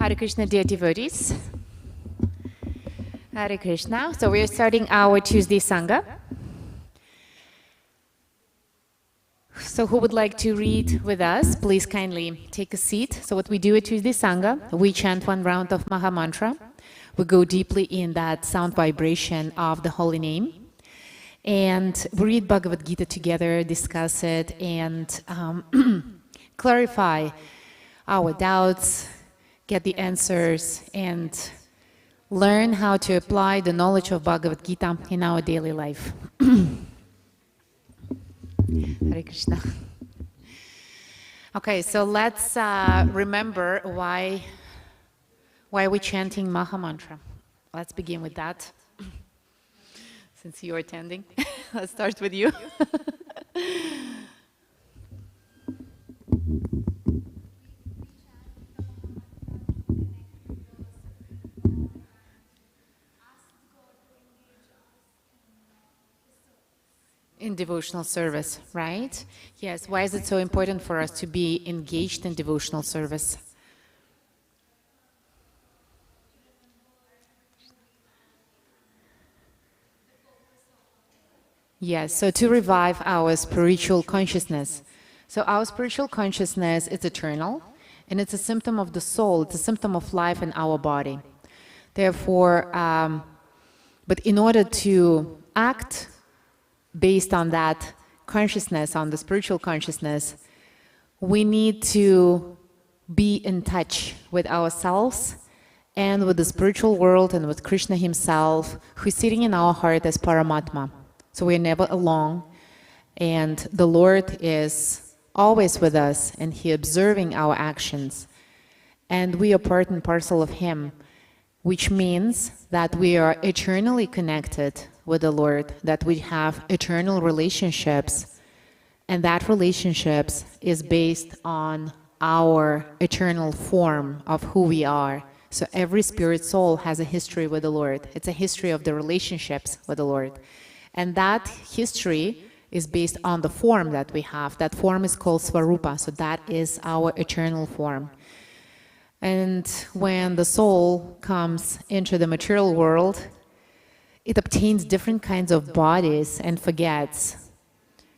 Hare Krishna, dear devotees. Hare Krishna. So we are starting our Tuesday Sangha. So who would like to read with us? Please kindly take a seat. So what we do at Tuesday Sangha, we chant one round of Maha Mantra. We go deeply in that sound vibration of the holy name. And we read Bhagavad Gita together, discuss it, and clarify our doubts, get the answers, and learn how to apply the knowledge of Bhagavad Gita in our daily life. Hare Krishna. Okay, so let's remember why we're chanting Maha Mantra. Let's begin with that. Since you're attending, let's start with you. In devotional service, right? Yes, why is it so important for us to be engaged in devotional service? Yes, so to revive our spiritual consciousness. So our spiritual consciousness is eternal, and it's a symptom of the soul, it's a symptom of life in our body. Therefore, but in order to act based on that consciousness, on the spiritual consciousness, we need to be in touch with ourselves and with the spiritual world and with Krishna himself, who's sitting in our heart as Paramatma. So we're never alone, and the Lord is always with us, and He observing our actions, and we are part and parcel of Him, which means that we are eternally connected with the Lord, that we have eternal relationships, and that relationships is based on our eternal form of who we are. So every spirit soul has a history with the Lord. It's a history of the relationships with the Lord. And that history is based on the form that we have. That form is called Svarupa, so that is our eternal form. And when the soul comes into the material world, it obtains different kinds of bodies and forgets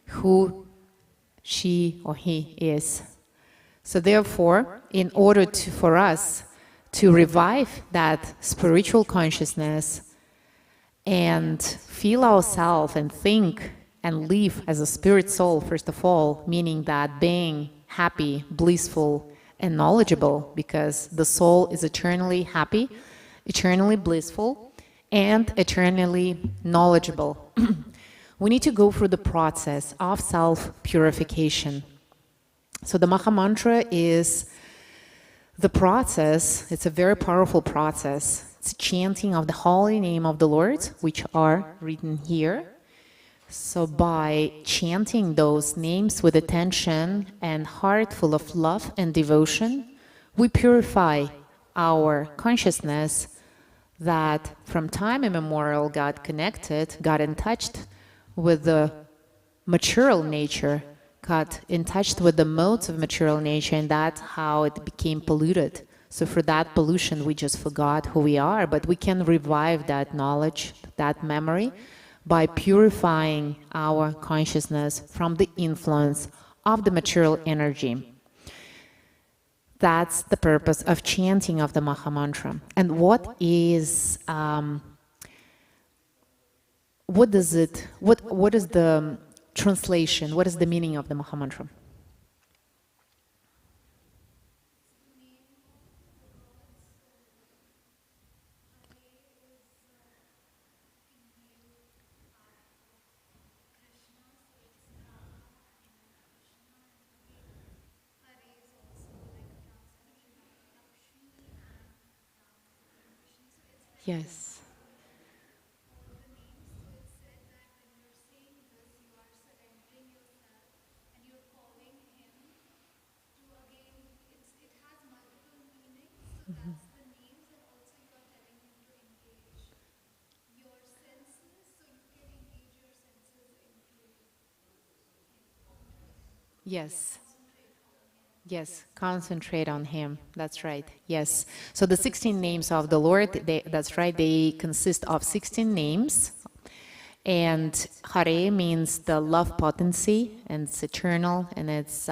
who she or he is. So therefore, in order for us to revive that spiritual consciousness and feel ourselves and think and live as a spirit soul, first of all, meaning that being happy, blissful, and knowledgeable, because the soul is eternally happy, eternally blissful, and eternally knowledgeable. We need to go through the process of self-purification. So the Maha Mantra is the process, it's a very powerful process. It's chanting of the holy name of the Lord, which are written here. So by chanting those names with attention and heart full of love and devotion, we purify our consciousness that from time immemorial got connected, got in touch with the material nature, got in touch with the modes of material nature, and that's how it became polluted. So for that pollution, we just forgot who we are, but we can revive that knowledge, that memory, by purifying our consciousness from the influence of the material energy. That's the purpose of chanting of the Maha Mantra. And what is the translation? What is the meaning of the Maha Mantra? Yes. Mm-hmm. Yes. Yes, concentrate on Him. That's right. Yes. So the 16 names of the Lord, that's right, they consist of 16 names. And Hare means the love potency, and it's eternal, and it's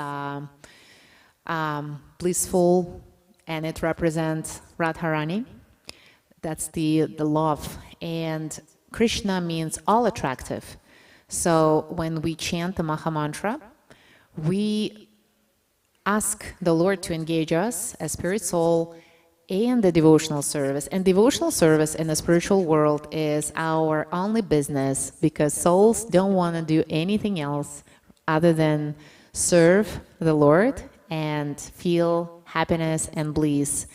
blissful, and it represents Radharani. That's the love. And Krishna means all attractive. So when we chant the Maha Mantra, we ask the Lord to engage us as spirit soul in the devotional service. And devotional service in the spiritual world is our only business, because souls don't want to do anything else other than serve the Lord and feel happiness and bliss.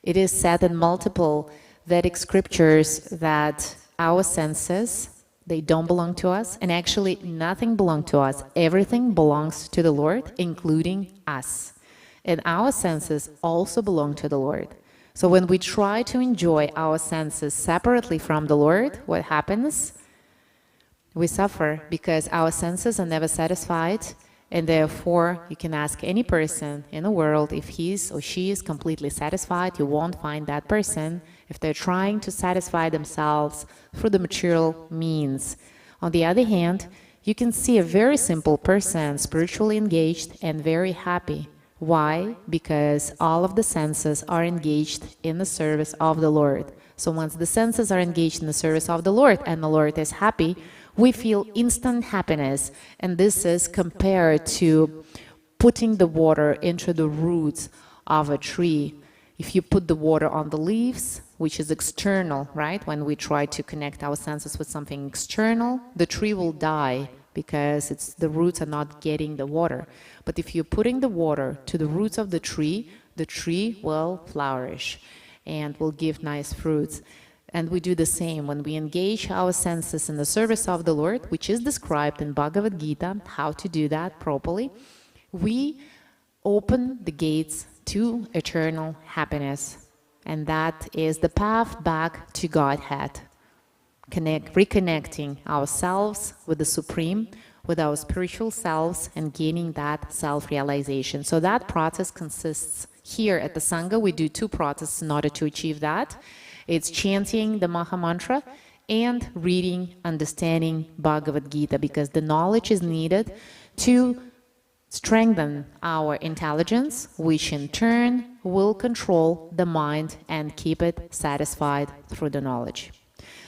It is said in multiple Vedic scriptures that our senses, they don't belong to us, and actually nothing belongs to us. Everything belongs to the Lord, including us. And our senses also belong to the Lord. So when we try to enjoy our senses separately from the Lord, what happens? We suffer, because our senses are never satisfied, and therefore you can ask any person in the world if he's or she is completely satisfied. You won't find that person if they're trying to satisfy themselves through the material means. On the other hand, you can see a very simple person, spiritually engaged and very happy. Why? Because all of the senses are engaged in the service of the Lord. So once the senses are engaged in the service of the Lord and the Lord is happy, we feel instant happiness. And this is compared to putting the water into the roots of a tree. If you put the water on the leaves, which is external, right? When we try to connect our senses with something external, the tree will die, because the roots are not getting the water. But if you're putting the water to the roots of the tree will flourish and will give nice fruits. And we do the same when we engage our senses in the service of the Lord, which is described in Bhagavad Gita, how to do that properly. We open the gates to eternal happiness. And that is the path back to Godhead. Reconnecting ourselves with the Supreme, with our spiritual selves, and gaining that self-realization. So that process consists here at the Sangha. We do two processes in order to achieve that. It's chanting the Maha Mantra and reading, understanding Bhagavad Gita, because the knowledge is needed to strengthen our intelligence, which in turn will control the mind and keep it satisfied through the knowledge.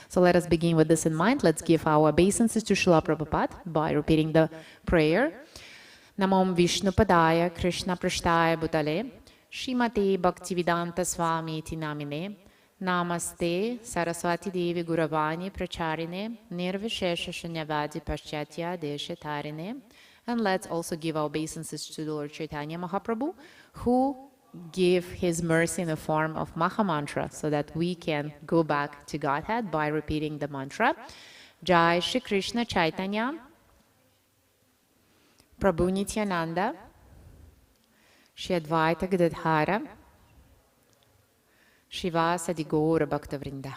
So let us begin with this in mind. Let's give our obeisances to Srila Prabhupada by repeating the prayer. Namom Vishnu Padaya Krishna Prashtaya Bhutale Srimate Bhaktivedanta Swami Iti Namine Namaste Saraswati Devi Guravani Pracharine Nirvishesha Shunyavadi Paschatya Deshatarine. And let's also give our obeisances to the Lord Chaitanya Mahaprabhu, who give his mercy in the form of Maha Mantra, so that we can go back to Godhead by repeating the mantra. Jai Shri Krishna Chaitanya Prabhu Nityananda Shri Advaita Gadadhara Shivasadi Gaura Bhaktavrinda.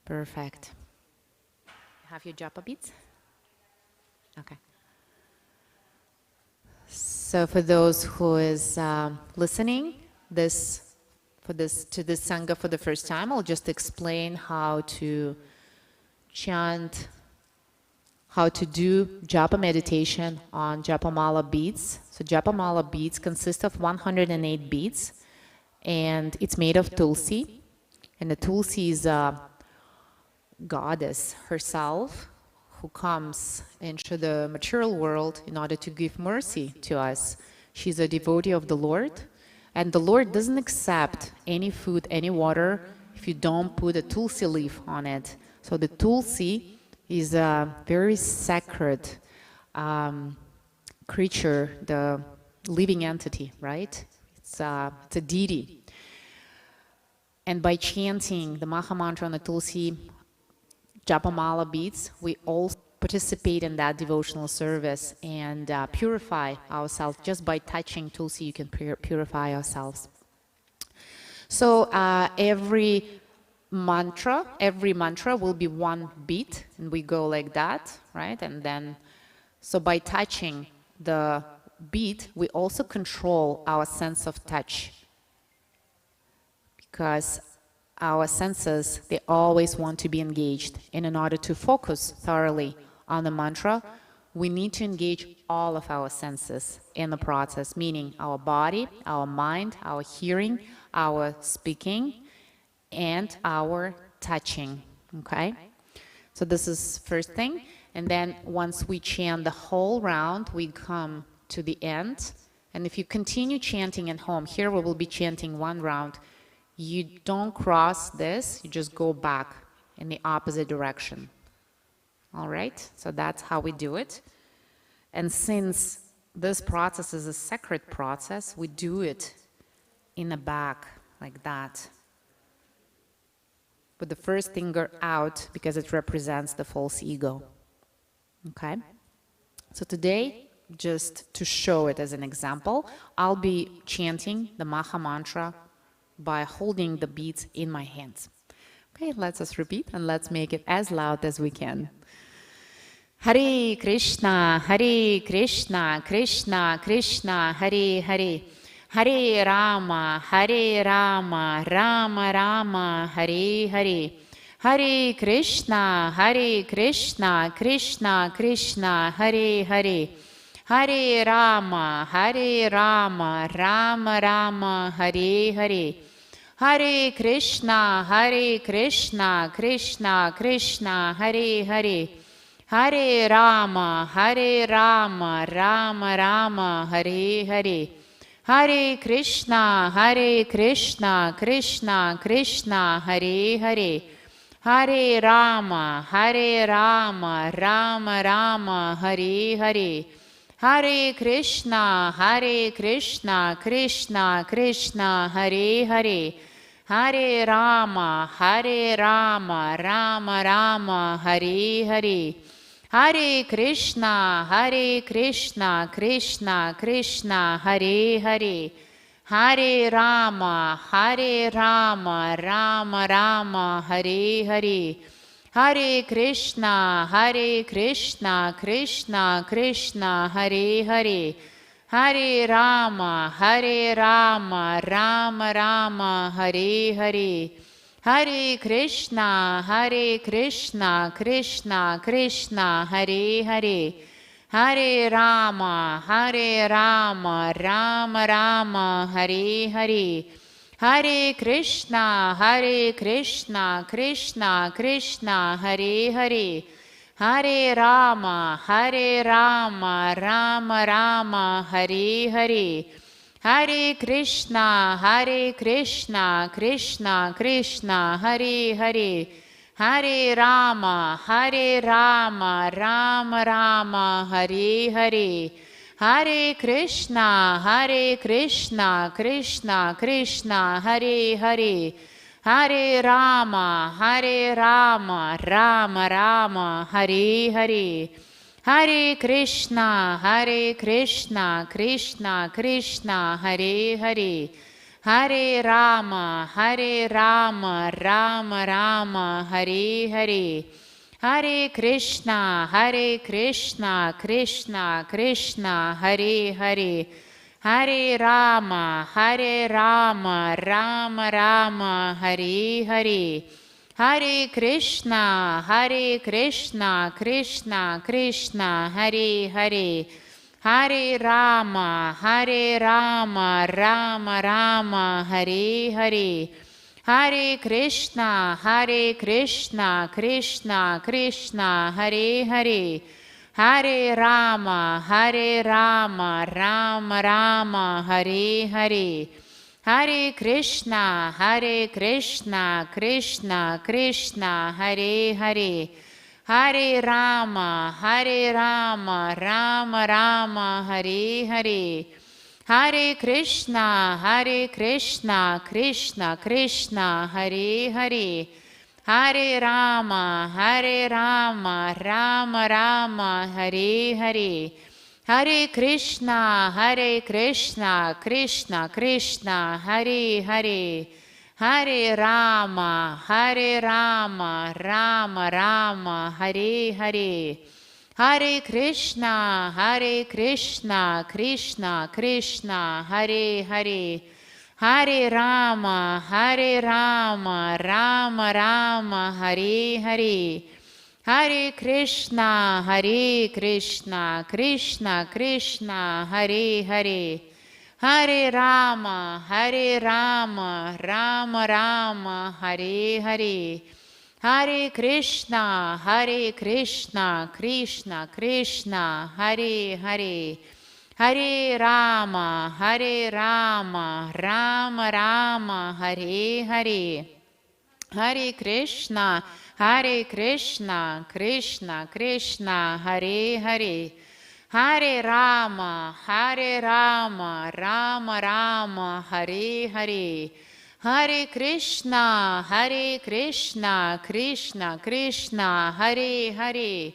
Perfect. Have your japa beats? Okay. So for those who is listening to this Sangha for the first time, I'll just explain how to chant, how to do japa meditation on Japamala beads. So Japamala beads consist of 108 beads, and it's made of Tulsi. And the Tulsi is a goddess herself, who comes into the material world in order to give mercy to us. She's a devotee of the Lord, and the Lord doesn't accept any food, any water, if you don't put a tulsi leaf on it. So the tulsi is a very sacred creature, the living entity, right? It's a deity. And by chanting the Maha Mantra on the Tulsi Japamala beads, we all participate in that devotional service and purify ourselves. Just by touching Tulsi, you can purify ourselves. So every mantra will be one beat, and we go like that, right? And then, so by touching the beat, we also control our sense of touch, because our senses, they always want to be engaged. And in order to focus thoroughly on the mantra, we need to engage all of our senses in the process, meaning our body, our mind, our hearing, our speaking, and our touching, okay? So this is first thing. And then once we chant the whole round, we come to the end. And if you continue chanting at home, here we will be chanting one round, you don't cross this, you just go back in the opposite direction. All right? So that's how we do it. And since this process is a sacred process, we do it in the back, like that, with the first finger out, because it represents the false ego. Okay? So today, just to show it as an example, I'll be chanting the Maha Mantra by holding the beads in my hands. Okay, let's just repeat and let's make it as loud as we can. Hare Krishna, Krishna Krishna, Hare Hare. Hare Rama, Rama Rama, Hare Hare. Hare Krishna, Krishna Krishna, Hare Hare. Hare Rama, Rama Rama, Hare Hare. Hare Krishna, Krishna Krishna, Hare Hare. Hare Rama, Rama Rama, Hare Hare. Hare Krishna, Krishna Krishna, Hare Hare. Hare Rama, Rama Rama, Hare Hare. Hare Krishna, Krishna Krishna, Hare Hare. Hare Rama, Rama Rama, Hare Hare. Hare Krishna, Krishna Krishna, Hare Hare. Hare Rama, Rama Rama, Hare Hare. Hare Krishna, Krishna Krishna, Hare Hare. Hare Rama, Rama Rama, Hare Hare. Hare Krishna, Krishna Krishna, Hare Hare. Hare Rama, Rama Rama, Hare Hare. Hare Krishna, Krishna Krishna, Hare Hare. Hare Rama, Rama Rama, Hare Hare. Hare Krishna, Krishna Krishna, Hare Hare. Hare Rama, Rama Rama, Hare Hare. Hare Krishna, Krishna Krishna, Hare Hare. Hare Rama, Rama Rama, Hare Hare. Hare Krishna, Krishna Krishna, Hare Hare. Hare Rama, Rama Rama, Hare Hare. Hare Krishna, Krishna Krishna, Hare Hare. Hare Rama, Rama Rama, Hare Hare. Hare Krishna, Krishna Krishna, Hare Hare. Hare Rama, Rama Rama, Hare Hare. Hare Krishna, Krishna Krishna, Hare Hare. Hare Rama, Rama Rama, Hare Hare. Hare Krishna, Krishna Krishna, Hare Hare. Hare Rama, Rama Rama, Hare Hare. Hare Krishna, Krishna Krishna, Hare Hare. Hare Rama, Rama Rama, Hare Hare. Hare Krishna, Krishna Krishna, Hare Hare. Hare Rama, Rama Rama, Hare Hare. Hare Krishna, Hare Krishna, Krishna Krishna, Hare Hare, Hare Rama, Hare Rama, Rama Rama, Hare Hare, Hare Krishna, Hare Krishna, Krishna Krishna, Hare Hare, Hare Rama, Hare Rama, Rama Rama, Hare Hare, Hare Krishna, Krishna Krishna, Hare Hare, Hare Rama, Rama Rama, Hare Hare, Hare Krishna, Krishna Krishna, Hare Hare, Hare Rama, Rama Rama, Hare Hare, Hare Krishna, Krishna Krishna, Hare Hare,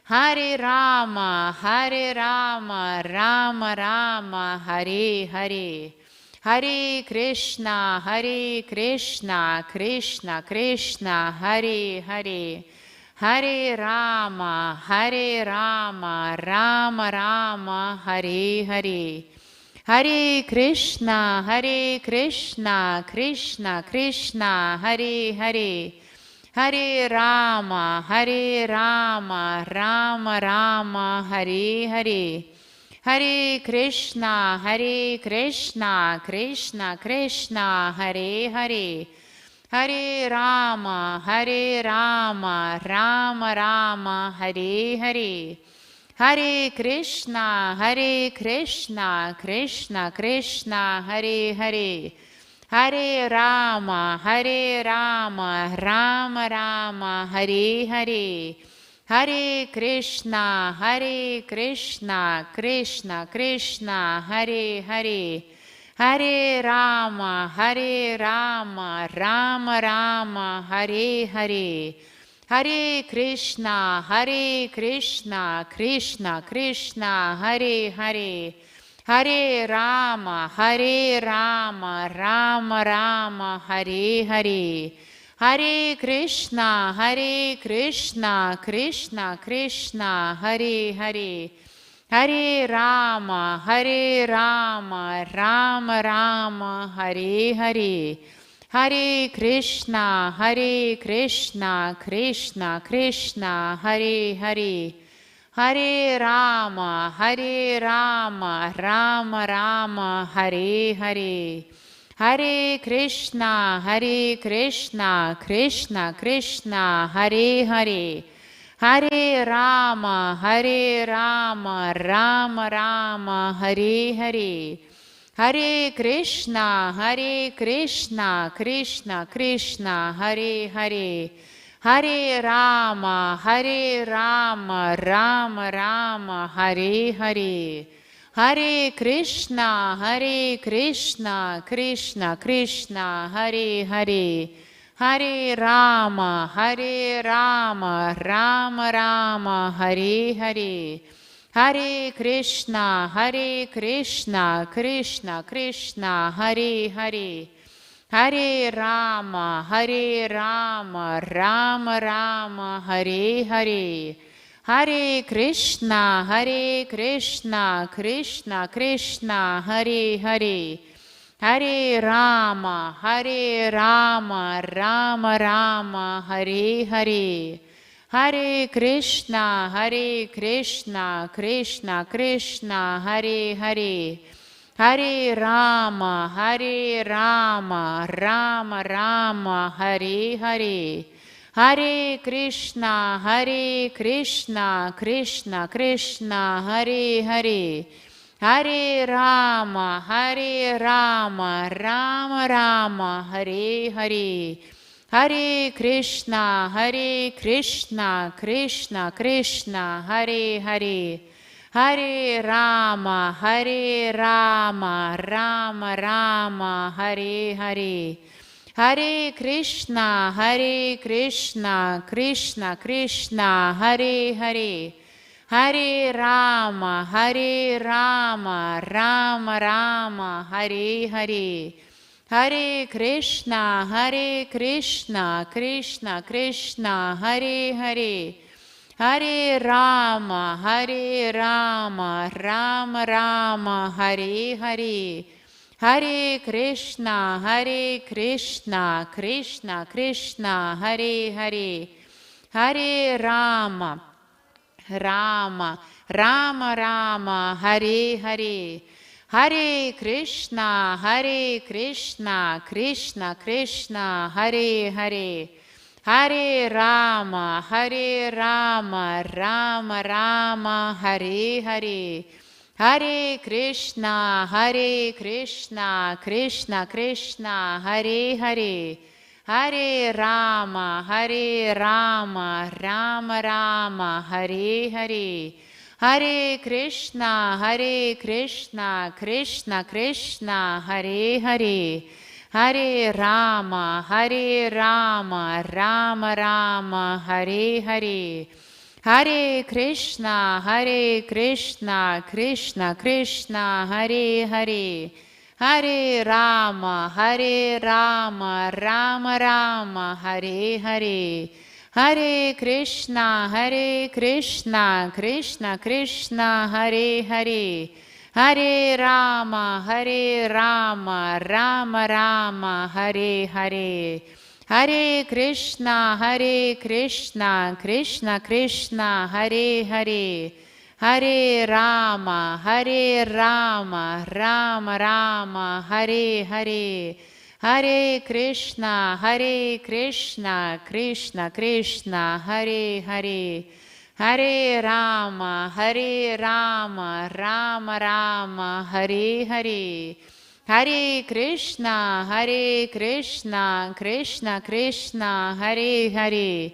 Hare Rama, Rama Rama, Hare Hare, Hare Krishna, Krishna Krishna, Hare Hare, Hare Rama, Rama Rama, Hare Hare, Hare Krishna, Krishna Krishna, Hare Hare, Hare Rama, Rama Rama, Hare Hare, Hare Krishna, Krishna Krishna, Hare Hare, Hare Rama, Rama Rama, Hare Hare, Hare Krishna, Krishna Krishna, Hare Hare, Hare Rama, Rama Rama, Hare Hare, Hare Krishna, Krishna Krishna, Hare Hare, Hare Rama, Rama Rama, Hare Hare, Hare Krishna, Krishna Krishna, Hare Hare, Hare Rama, Rama Rama, Hare Hare, Hare Krishna, Krishna Krishna, Hare Hare, Hare Rama, Rama Rama, Hare Hare, Hare Krishna, Krishna Krishna, Hare Hare, Hare Rama, Rama Rama, Hare Hare, Hare Krishna, Krishna Krishna, Hare Hare, Hare Rama, Rama Rama, Hare Hare, Hare Krishna, Krishna Krishna, Hare Hare, Hare Rama, Rama Rama, Hare Hare, Hare Krishna, Krishna Krishna, Hare Hare, Hare Rama, Rama Rama, Hare Hare, Hare Krishna, Krishna Krishna, Hare Hare, Hare Rama, Rama Rama, Hare Hare, Hare Krishna, Krishna Krishna, Hare Hare, Hare Rama, Rama Rama, Hare Hare, Hare Krishna, Krishna Krishna, Hare Hare, Hare Rama, Rama Rama, Hare Hare, Hare Krishna, Krishna Krishna, Hare Hare, Hare Rama, Rama Rama, Hare Hare, Hare Krishna, Krishna Krishna, Hare Hare, Hare Rama, Rama Rama, Hare Hare, Hare Krishna, Krishna Krishna, Hare Hare, Hare Rama, Rama Rama, Hare Hare, Hare Krishna, Krishna Krishna, Hare Hare, Hare Rama, Hare Rama, Rama Rama, Hare Hare. Hare Krishna, Krishna Krishna, Hare Hare. Hare Rama, Rama Rama, Hare Hare. Hare Krishna, Krishna Krishna, Hare Hare. Hare Rama, Rama Rama, Hare Hare. Hare Krishna, Krishna Krishna, Hare Hare. Hare Rama, Rama Rama, Hare Hare. Hare Krishna, Krishna Krishna, Hare Hare. Hare Rama, Rama Rama, Hare Hare. Hare Krishna, Krishna Krishna, Hare Hare. Hare Rama, Rama Rama, Hare Hare. Hare Krishna, Krishna Krishna, Hare Hare. Hare Rama, Rama Rama, Hare Hare. Hare Krishna, Krishna Krishna, Hare Hare. Hare Rama, Rama Rama, Hare Hare. Hare Krishna, Krishna Krishna, Hare Hare. Hare Rama, Rama Rama, Hare Hare. Hare Krishna, Krishna Krishna, Hare Hare.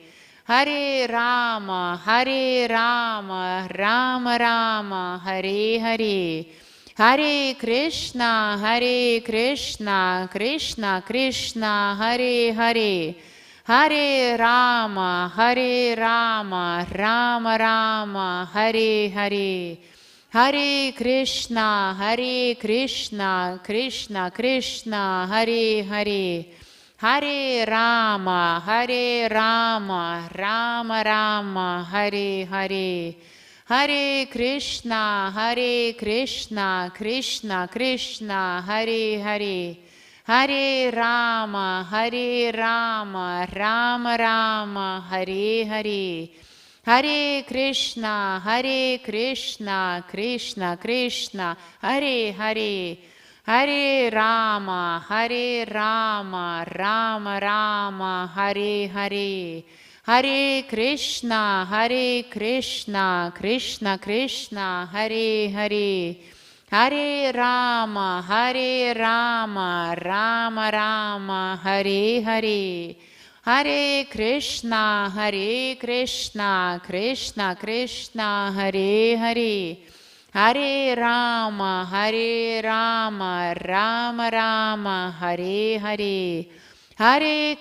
Hare Rama, Rama Rama, Hare Hare. Hare Krishna, Krishna Krishna, Hare Hare. Hare Rama, Rama Rama, Hare Hare. Hare Krishna, Krishna Krishna, Hare Hare. Hare Rama, Rama Rama, Hare Hare. Hare Krishna, Krishna Krishna, Hare Hare. Hare Rama, Rama Rama, Hare Hare. Hare Krishna, Krishna Krishna, Hare Hare. Hare Rama, Rama Rama, Hare Hare. Hare Krishna, Krishna Krishna, Hare Hare. Hare Rama, Rama Rama, Hare Hare. Hare Krishna, Krishna Krishna, Hare Hare. Hare Rama, Rama Rama, Hare Hare. Hare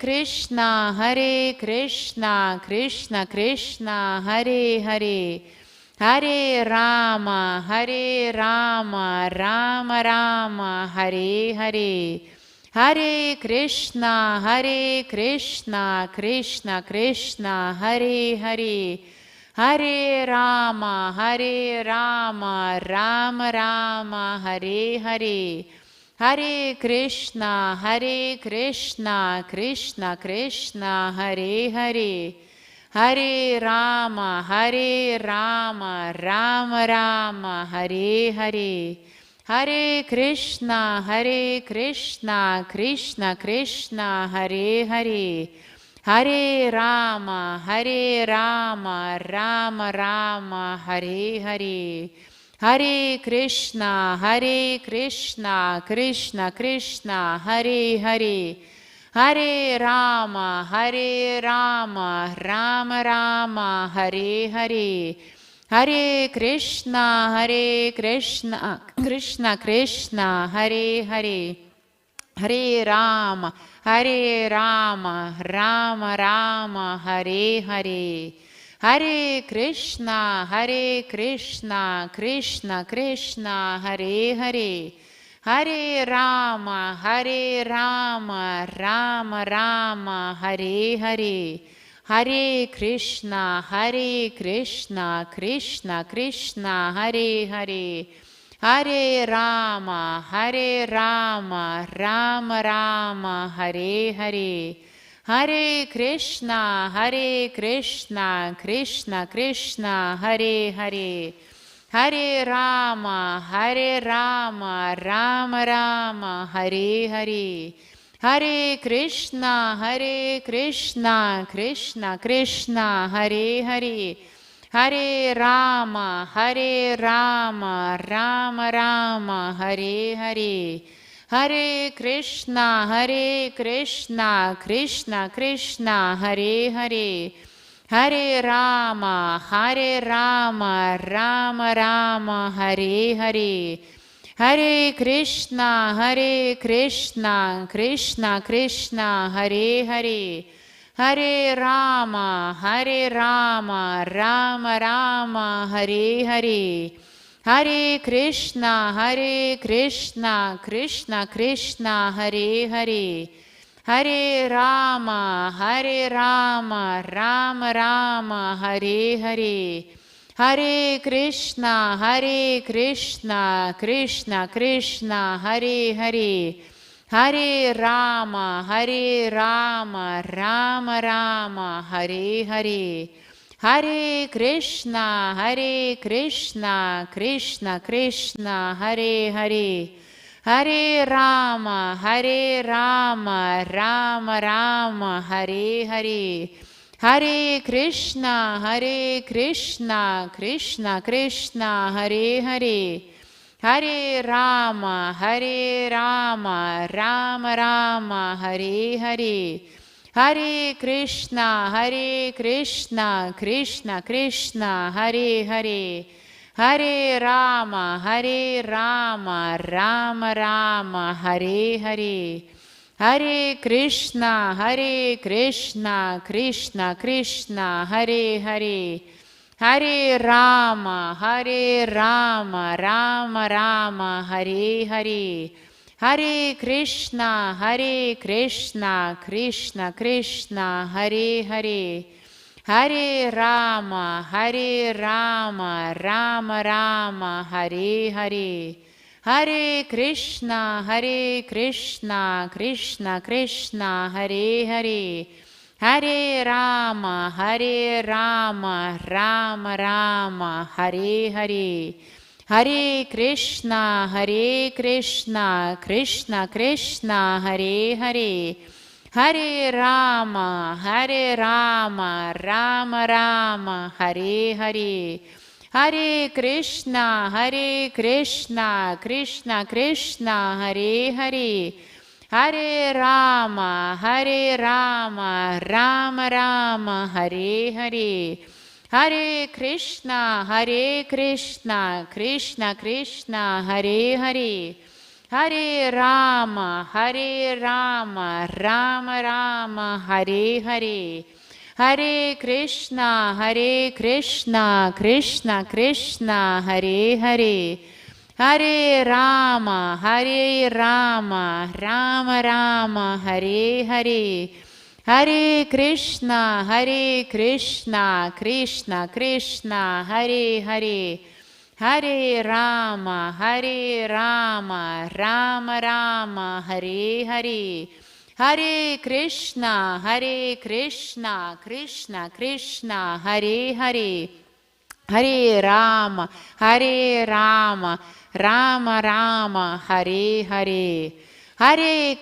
Krishna, Krishna Krishna, Hare Hare. Hare Rama, Rama Rama, Hare Hare. Hare Krishna, Krishna Krishna, Hare Hare. Hare Rama, Rama Rama, Hare Hare. Hare Krishna, Krishna Krishna, Hare Hare. Hare Rama, Rama Rama, Hare Hare. Hare Krishna, Krishna Krishna, Hare Hare. Hare Rama, Rama Rama, Hare Hare. Hare Krishna, Krishna Krishna, Hare Hare. Hare Rama, Rama Rama, Hare Hare. Hare Krishna, Krishna Krishna, Hare Hare. Hare Rama, Rama Rama, Hare Hare. Hare Krishna, Krishna Krishna, Hare Hare. Hare Rama, Rama Rama, Hare Hare. Hare Krishna, Krishna Krishna, Hare Hare, Hare Rama, Rama Rama, Hare Hare, Hare Krishna, Krishna Krishna, Hare Hare, Hare Rama, Rama Rama, Hare Hare, Hare Krishna, Krishna Krishna, Hare Hare, Hare Rama, Rama Rama, Hare Hare, Hare Krishna, Krishna Krishna, Hare Hare, Hare Rama, Rama Rama, Hare Hare, Hare Krishna, Krishna Krishna, Hare Hare, Hare Rama, Rama Rama, Hare Hare, Hare Krishna, Krishna Krishna, Hare Hare, Hare Rama, Rama Rama, Hare Hare, Hare Krishna, Krishna Krishna, Hare Hare, Hare Rama, Rama Rama, Hare Hare, Hare Krishna, Krishna Krishna, Hare Hare, Hare Rama, Rama Rama, Hare Hare, Hare Krishna, Krishna Krishna, Hare Hare, Hare Rama, Rama Rama, Hare Hare, Hare Krishna, Krishna Krishna, Hare Hare, Hare Rama, Rama Rama, Hare Hare, Hare Krishna, Krishna Krishna, Hare Hare, Hare Rama, Rama Rama, Hare Hare, Hare Krishna, Krishna Krishna, Hare Hare, Hare Rama, Rama Rama, Hare Hare, Hare Krishna, Krishna Krishna, Hare Hare, Hare Rama, Rama Rama, Hare Hare, Hare Krishna, Krishna Krishna, Hare Hare, Hare Rama, Rama Rama, Hare Hare, Hare Krishna, Krishna Krishna, Hare Hare, Hare Rama, Rama Rama, Hare Hare, Hare Krishna, Krishna Krishna, Hare Hare, Hare Rama, Rama Rama, Hare Hare, Hare Krishna, Krishna Krishna, Hare Hare, Hare Rama, Rama Rama, Hare Hare, Hare Krishna, Krishna Krishna, Hare Hare, Hare Rama, Rama Rama, Hare Hare, Hare Krishna, Krishna Krishna, Hare Hare, Hare Rama, Rama Rama, Hare Hare, Hare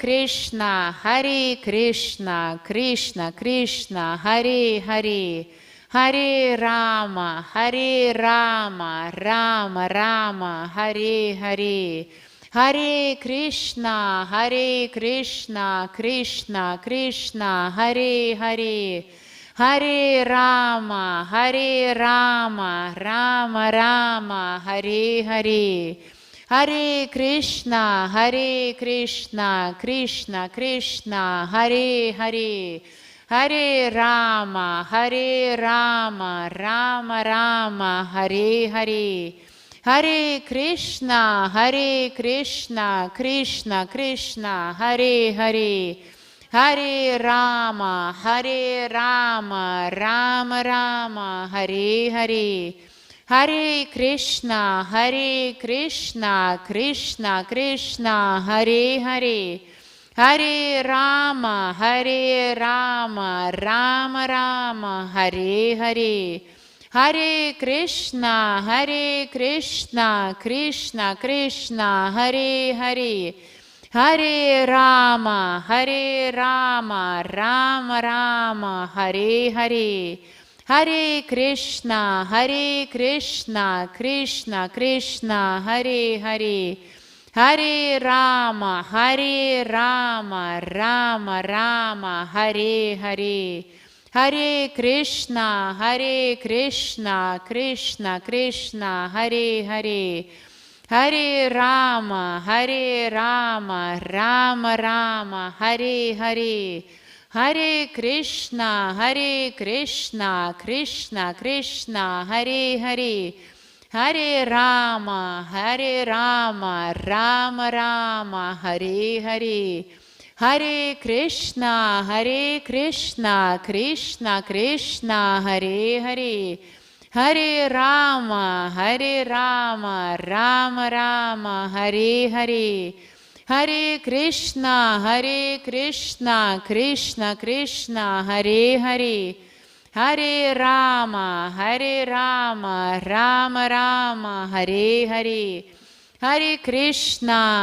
Krishna, Krishna Krishna, Hare Hare, Hare Rama, Rama Rama, Hare Hare, Hare Krishna, Krishna Krishna, Hare Hare, Hare Rama, Rama Rama, Hare Hare, Hare Krishna, Krishna Krishna, Hare Hare, Hare Rama, Rama Rama, Hare Hare, Hare Krishna, Krishna Krishna, Hare Hare, Hare Rama, Hare Rama, Rama Rama, Hare Hare. Hare Krishna, Krishna Krishna, Hare Hare. Hare Rama, Rama Rama, Hare Hare. Hare Krishna, Krishna Krishna, Hare Hare. Hare Rama, Rama Rama, Hare Hare. Hare Krishna, Krishna Krishna, Hare Hare. Hare Rama, Rama Rama, Hare Hare. Hare Krishna, Krishna Krishna, Hare Hare. Hare Rama, Rama Rama, Hare Hare. Hare Krishna, Krishna Krishna, Hare Hare. Hare Rama, Rama Rama, Hare Hare. Hare Krishna, Krishna Krishna, Hare Hare. Hare Rama, Rama Rama, Hare Hare. Hare Krishna, Krishna Krishna, Hare Hare. Hare Rama, Rama Rama, Hare Hare.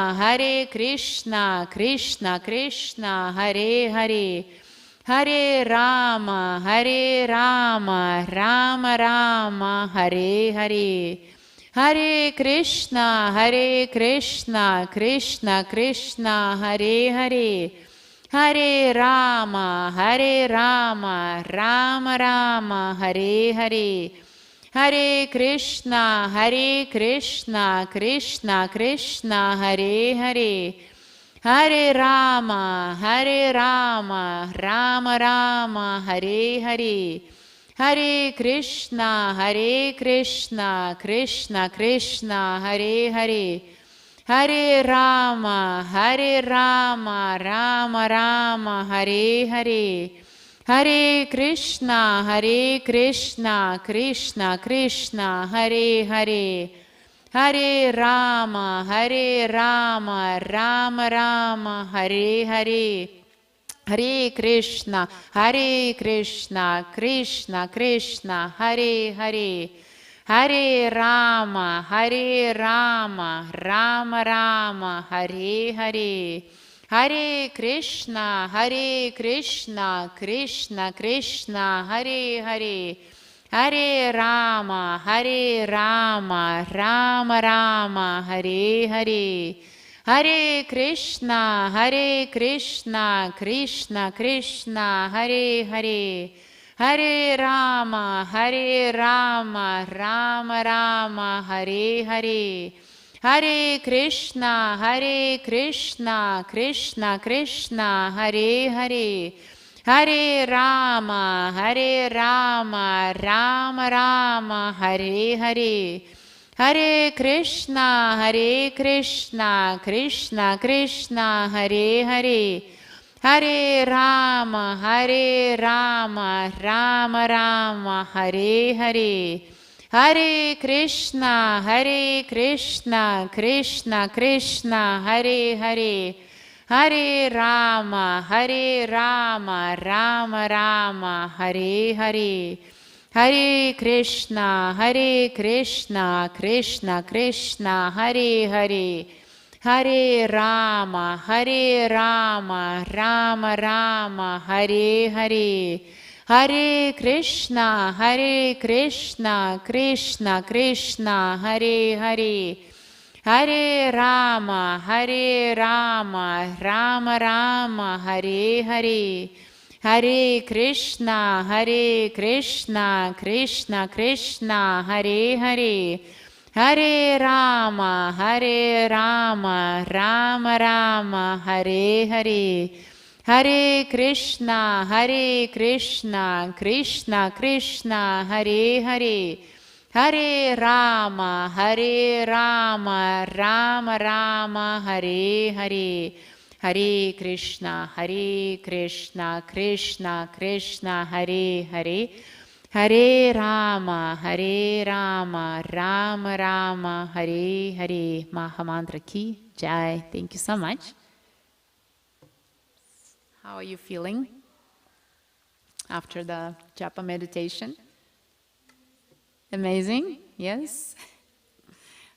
Hare Krishna, Krishna Krishna, Hare Hare. Hare Rama, Rama Rama, Hare Hare. Hare Krishna, Krishna Krishna, Hare Hare. Hare Rama, Rama Rama, Hare Hare. Hare Krishna, Krishna Krishna, Hare Hare. Hare Rama, Rama Rama, Hare Hare. Hare Krishna, Krishna Krishna, Hare Hare. Hare Rama, Rama Rama, Hare Hare. Hare Krishna, Krishna Krishna, Hare Hare. Hare Rama, Rama Rama, Hare Hare. Hare Krishna, Krishna Krishna, Hare Hare. Hare Rama, Rama Rama, Hare Hare. Hare Krishna, Krishna Krishna, Hare Hare. Hare Rama, Rama Rama, Hare Hare. Hare Krishna, Krishna Krishna, Hare Hare. Hare Rama, Rama Rama, Hare Hare. Hare Krishna, Krishna Krishna, Hare Hare. Hare Rama, Rama Rama, Hare Hare. Hare Krishna, Krishna Krishna, Hare Hare. Hare Rama, Rama Rama, Hare Hare. Hare Krishna, Krishna Krishna, Hare Hare. Hare Rama, Rama Rama, Hare Hare. Hare Krishna, Krishna Krishna, Hare Hare. Hare Rama, Rama Rama, Hare Hare. Hare Krishna, Krishna Krishna, Hare Hare. Hare Rama, Rama Rama, Hare Hare. Hare Krishna, Krishna Krishna, Hare Hare. Hare Rama, Rama Rama, Hare Hare. Hare Krishna, Krishna Krishna, Hare Hare. Hare Rama, Rama Rama, Hare Hare. Hare Krishna, Krishna Krishna, Hare Hare, Hare Rama, Rama Rama, Hare Hare. Mahamantra ki jai. Thank you so much. How are you feeling after the japa meditation? Amazing? Yes?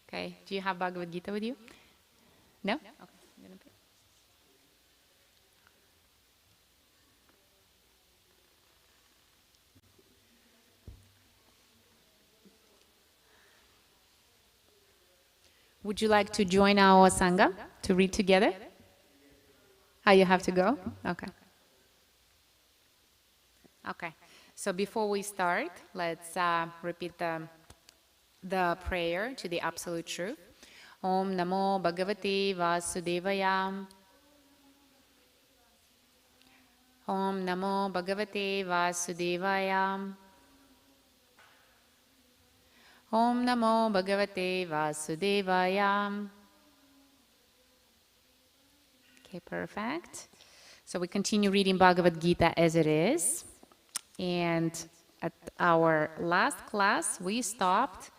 Okay. Do you have Bhagavad Gita with you? No? Okay. Would you like to join our Sangha to read together? You have to go? Okay. Okay. So before we start, let's repeat the prayer to the Absolute Truth. Om Namo Bhagavate Vasudevaya. Om Namo Bhagavate Vasudevaya. Om Namo Bhagavate Vasudevaya. Okay, perfect. So we continue reading Bhagavad Gita as it is. And at our last class, we stopped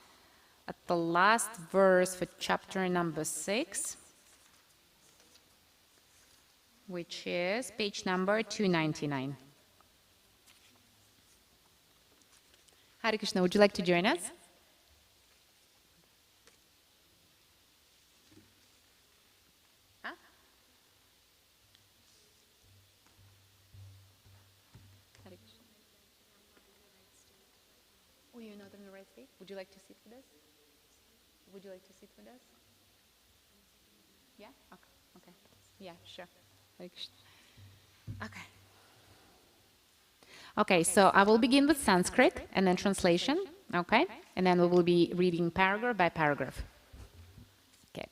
at the last verse for chapter number 6, which is page number 299. Hare Krishna, would you like to join us? Oh, you're not in the right state? Would you like to sit with us? Would you like to sit with us? Yeah? Okay. Okay. Yeah, sure. Okay. Okay, so I will begin with Sanskrit and then translation, okay? And then we will be reading paragraph by paragraph. Okay.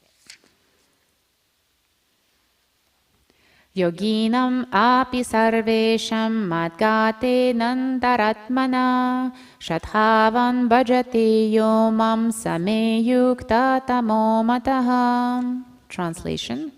Yoginam api sarvesham madgate nandaratmana shathavan bhajate yomam sameyukta tamo mataha. Translation.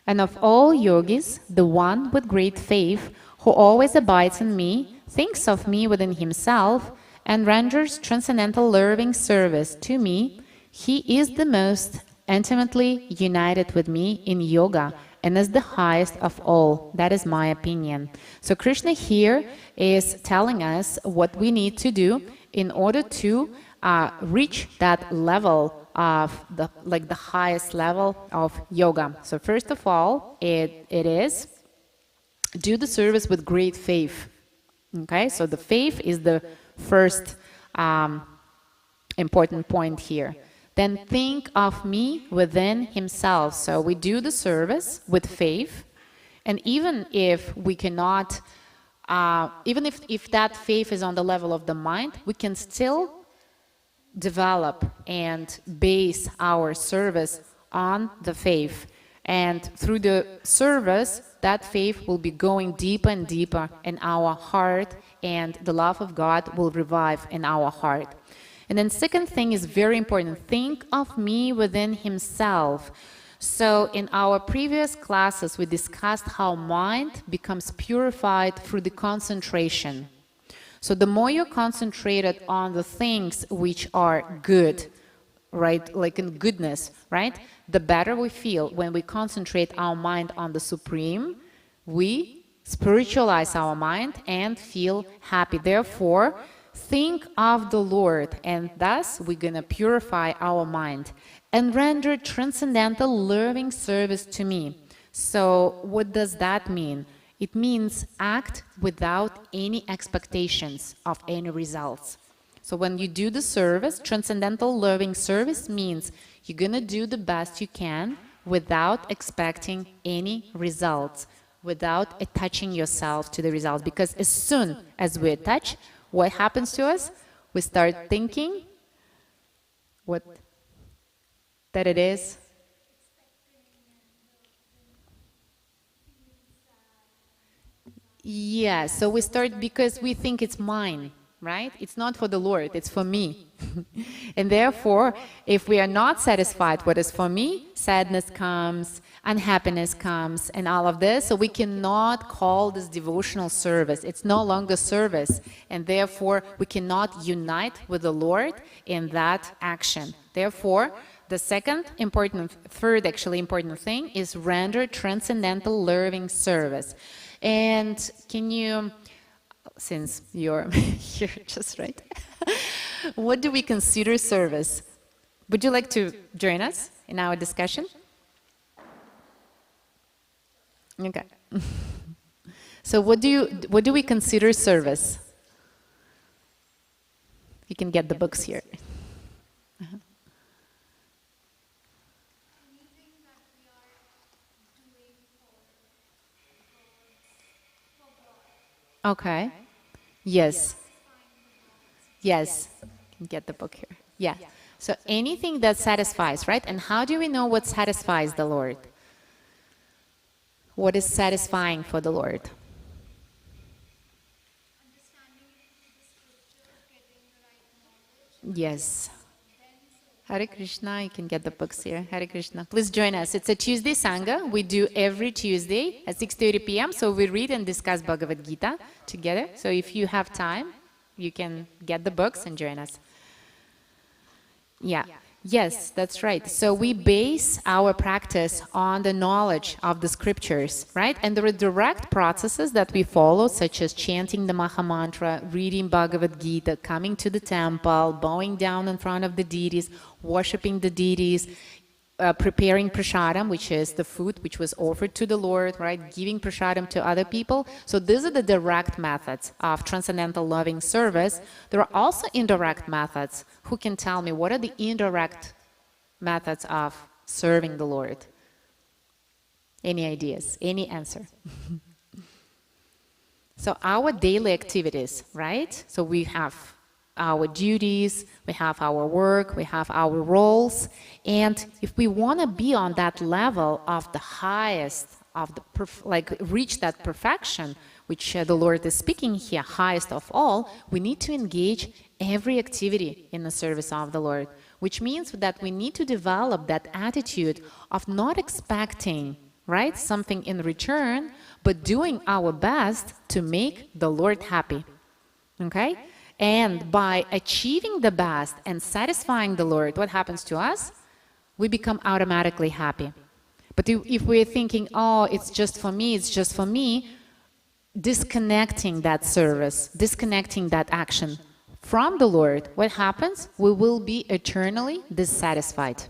And of all yogis, the one with great faith, who always abides in me, thinks of me within himself, and renders transcendental loving service to me, he is the most intimately united with me in yoga, and is the highest of all. That is my opinion. So Krishna here is telling us what we need to do in order to reach that level of the highest level of yoga. So first of all, it is do the service with great faith. Okay, so the faith is the first important point here. Then think of me within himself. So we do the service with faith, and even if we cannot, even if that faith is on the level of the mind, we can still develop and base our service on the faith. And through the service, that faith will be going deeper and deeper in our heart, and the love of God will revive in our heart. And then second thing is very important. Think of me within himself. So in our previous classes, we discussed how mind becomes purified through the concentration. So the more you're concentrated on the things which are good, right, like in goodness, right, the better we feel. When we concentrate our mind on the Supreme, we spiritualize our mind and feel happy. Therefore, think of the Lord, and thus we're going to purify our mind and render transcendental loving service to me. So what does that mean? It means act without any expectations of any results. So when you do the service, transcendental loving service means you're going to do the best you can without expecting any results, without attaching yourself to the results. Because as soon as we attach, what happens to us? We start thinking that it is. Yeah, so we start because we think it's mine, right? It's not for the Lord, it's for me. And therefore, if we are not satisfied what is for me, sadness comes, unhappiness comes, and all of this. So we cannot call this devotional service. It's no longer service. And therefore, we cannot unite with the Lord in that action. Therefore, the third important thing is render transcendental loving service. And can you, since you're here just right, what do we consider service? Would you like to join us in our discussion? Okay. So what do we consider service? You can get the books here. Okay. Yes. Yes. You can get the book here. Yeah. So anything that satisfies, right? And how do we know what satisfies the Lord? What is satisfying for the Lord? Yes. Hare Krishna, you can get the books here. Hare Krishna. Please join us. It's a Tuesday Sangha. We do every Tuesday at 6:30 p.m. So we read and discuss Bhagavad Gita together. So if you have time, you can get the books and join us. Yeah. Yes, that's right. So we base our practice on the knowledge of the scriptures, right? And there are direct processes that we follow, such as chanting the Maha Mantra, reading Bhagavad Gita, coming to the temple, bowing down in front of the deities, worshipping the deities, preparing prasadam, which is the food which was offered to the Lord, right? Giving prasadam to other people. So these are the direct methods of transcendental loving service. There are also indirect methods. Who can tell me what are the indirect methods of serving the Lord? Any ideas? Any answer? So our daily activities, right? So we have our duties, we have our work, we have our roles, and if we want to be on that level of the highest, of the reach that perfection, which the Lord is speaking here, highest of all, we need to engage every activity in the service of the Lord, which means that we need to develop that attitude of not expecting, right, something in return, but doing our best to make the Lord happy. Okay? And by achieving the best and satisfying the Lord, what happens to us? We become automatically happy. But if we're thinking, oh, it's just for me, it's just for me, disconnecting that service, disconnecting that action from the Lord, what happens? We will be eternally dissatisfied,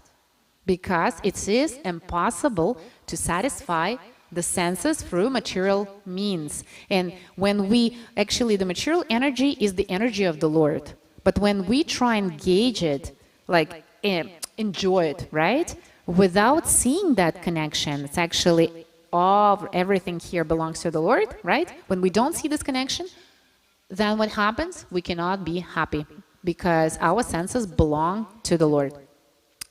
because it is impossible to satisfy the senses through material means. And when we, actually the material energy is the energy of the Lord. But when we try and gauge it, like enjoy it, right? Without seeing that connection, it's actually everything here belongs to the Lord, right? When we don't see this connection, then what happens? We cannot be happy because our senses belong to the Lord.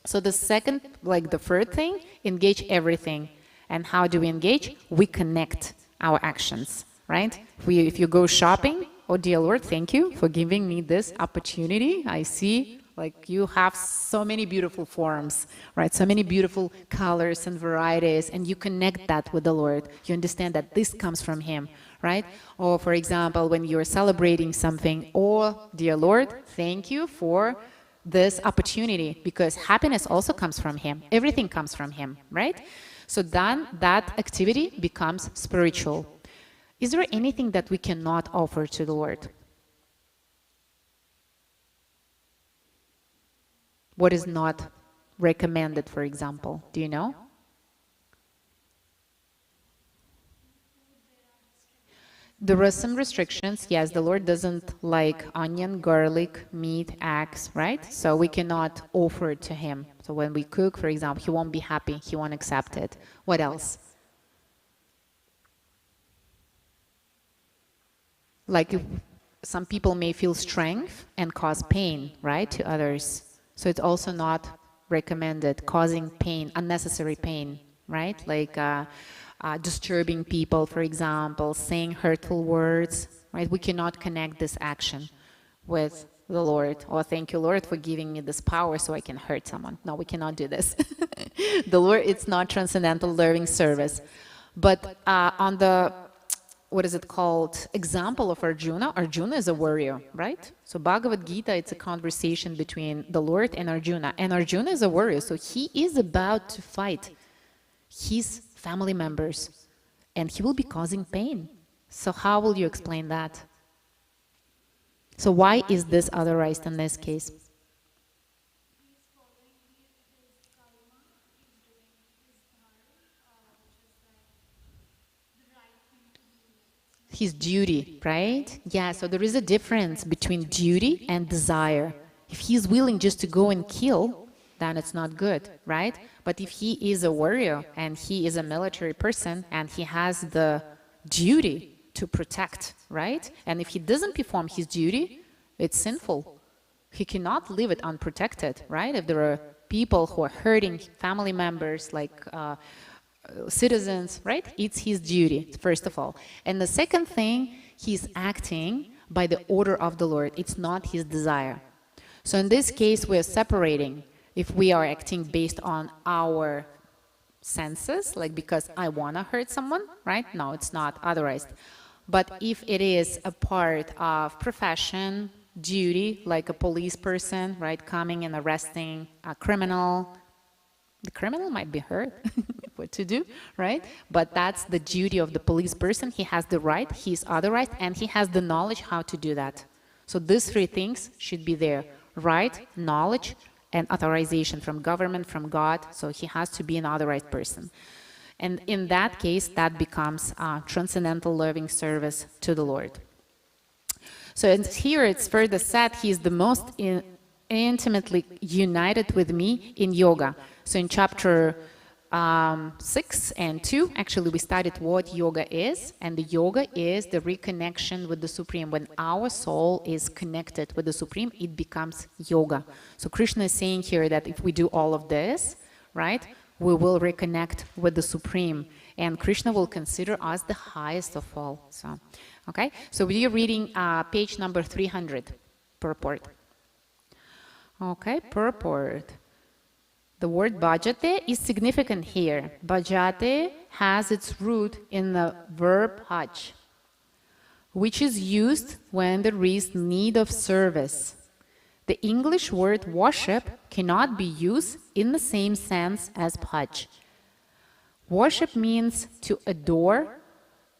So the second, the third thing, engage everything. And how do we engage? We connect our actions, right? If you go shopping, oh dear Lord, thank you for giving me this opportunity. I see you have so many beautiful forms, right? So many beautiful colors and varieties, and you connect that with the Lord. You understand that this comes from Him, right? Or for example, when you're celebrating something, oh dear Lord, thank you for this opportunity, because happiness also comes from Him. Everything comes from Him, right? So then that activity becomes spiritual. Is there anything that we cannot offer to the Lord? What is not recommended, for example? Do you know? There are some restrictions. Yes, the Lord doesn't like onion, garlic, meat, eggs, right? So we cannot offer it to Him. So when we cook, for example, He won't be happy. He won't accept it. What else? Some people may feel strength and cause pain, right, to others. So it's also not recommended, causing pain, unnecessary pain, right? Disturbing people, for example, saying hurtful words, right? We cannot connect this action with the Lord. Oh, thank you, Lord, for giving me this power so I can hurt someone. No, we cannot do this. The Lord, it's not transcendental loving service. But on the, what is it called, example of Arjuna, Arjuna is a warrior, right? So Bhagavad Gita, it's a conversation between the Lord and Arjuna. And Arjuna is a warrior, so he is about to fight his family members. And he will be causing pain. So how will you explain that? So why is this authorized in this case? His duty, right? Yeah, so there is a difference between duty and desire. If he's willing just to go and kill, then it's not good, right? But if he is a warrior and he is a military person and he has the duty to protect, right? And if he doesn't perform his duty, it's sinful. He cannot leave it unprotected, right? If there are people who are hurting family members, like citizens, right? It's his duty, first of all. And the second thing, he's acting by the order of the Lord. It's not his desire. So in this case, we're separating. If we are acting based on our senses, like because I want to hurt someone, right? No, it's not authorized. But if it is a part of profession, duty, like a police person, right, coming and arresting a criminal, the criminal might be hurt, what to do, right? But that's the duty of the police person. He has the right, he's authorized, and he has the knowledge how to do that. So these three things should be there: right, knowledge, and authorization from government, from God. So he has to be an authorized person. And in that case, that becomes transcendental loving service to the Lord. So here it's further said, he is the most intimately united with me in yoga. So in chapter 6 and 2, actually we studied what yoga is, and the yoga is the reconnection with the Supreme. When our soul is connected with the Supreme, it becomes yoga. So Krishna is saying here that if we do all of this, right, we will reconnect with the Supreme, and Krishna will consider us the highest of all. So, okay, so we are reading page number 300, purport. Okay, purport. The word bhajate is significant here. Bhajate has its root in the verb bhaj, which is used when there is need of service. The English word worship cannot be used in the same sense as bhaj. Worship means to adore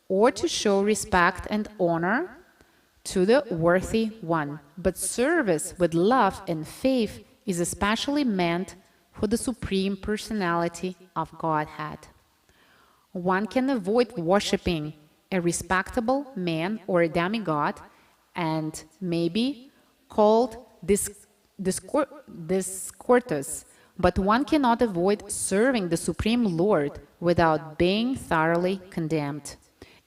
or to show respect and honor to the worthy one. But service with love and faith is especially meant for the Supreme Personality of Godhead. One can avoid worshipping a respectable man or a demigod and may be called discourteous, but one cannot avoid serving the Supreme Lord without being thoroughly condemned.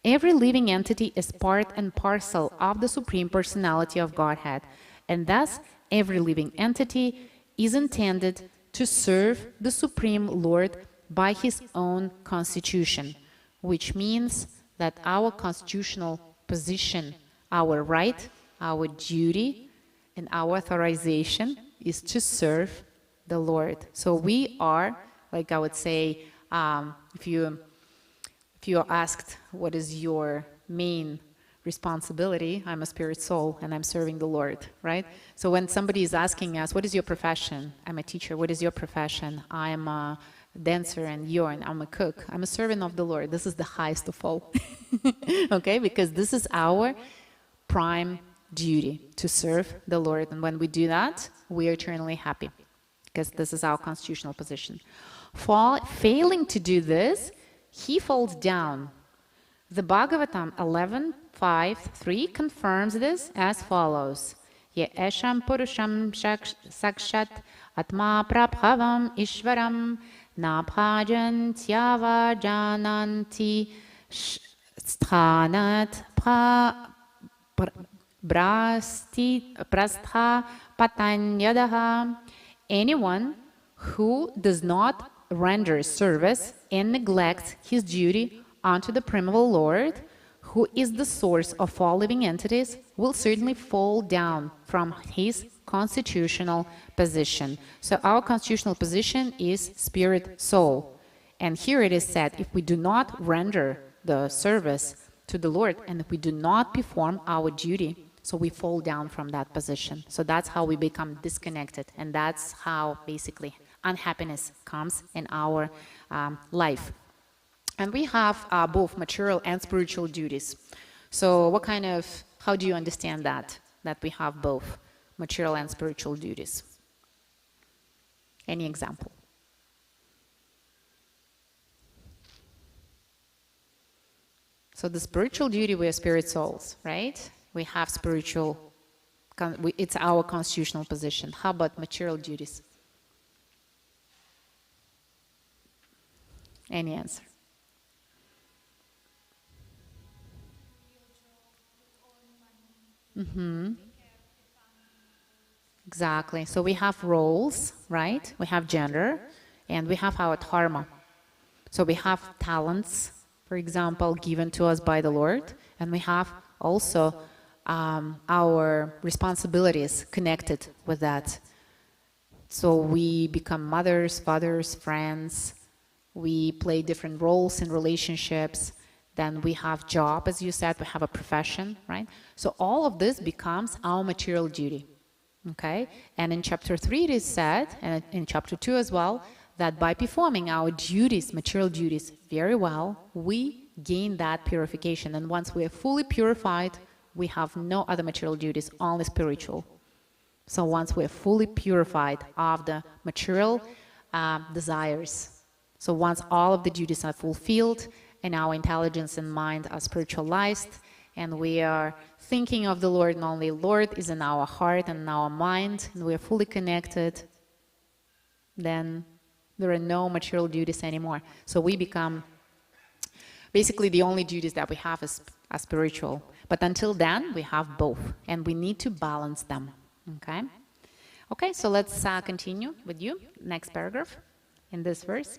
Every living entity is part and parcel of the Supreme Personality of Godhead, and thus every living entity is intended to serve the Supreme Lord by his own constitution, which means that our constitutional position, our right, our duty, and our authorization is to serve the Lord. So we are, like I would say, if you are asked what is your main responsibility, I'm a spirit soul and I'm serving the Lord, right? So when somebody is asking us, what is your profession? I'm a teacher. What is your profession? I'm a dancer, and I'm a cook. I'm a servant of the Lord. This is the highest of all. Okay, because this is our prime duty, to serve the Lord. And when we do that, we are eternally happy, because this is our constitutional position. Failing to do this, he falls down. The Bhagavatam 11.5.3 confirms this as follows: Ye esham purusham sakshat atma prabhavam ishvaram na bhajantyava jananti sthanat prastha patanyadaha. Anyone who does not render service and neglects his duty unto the primeval Lord, who is the source of all living entities, will certainly fall down from his constitutional position. So our constitutional position is spirit soul. And here it is said, if we do not render the service to the Lord and if we do not perform our duty, so we fall down from that position. So that's how we become disconnected. And that's how basically unhappiness comes in our life. And we have both material and spiritual duties. So how do you understand that we have both material and spiritual duties? Any example? So the spiritual duty, we are spirit souls, right? We have spiritual, it's our constitutional position. How about material duties? Any answer? Exactly. So we have roles, right? We have gender, and we have our dharma. So we have talents, for example, given to us by the Lord, and we have also our responsibilities connected with that. So we become mothers, fathers, friends. We play different roles in relationships. Then we have job, as you said, we have a profession, right? So all of this becomes our material duty, okay? And in chapter 3 it is said, and in chapter 2 as well, that by performing our duties, material duties, very well, we gain that purification. And once we are fully purified, we have no other material duties, only spiritual. So once we are fully purified of the material desires, so once all of the duties are fulfilled and our intelligence and mind are spiritualized, and we are thinking of the Lord, and only Lord is in our heart and in our mind, and we are fully connected, then there are no material duties anymore. So we become, basically the only duties that we have are spiritual. But until then, we have both, and we need to balance them, okay? Okay, so let's continue with you. Next paragraph in this verse.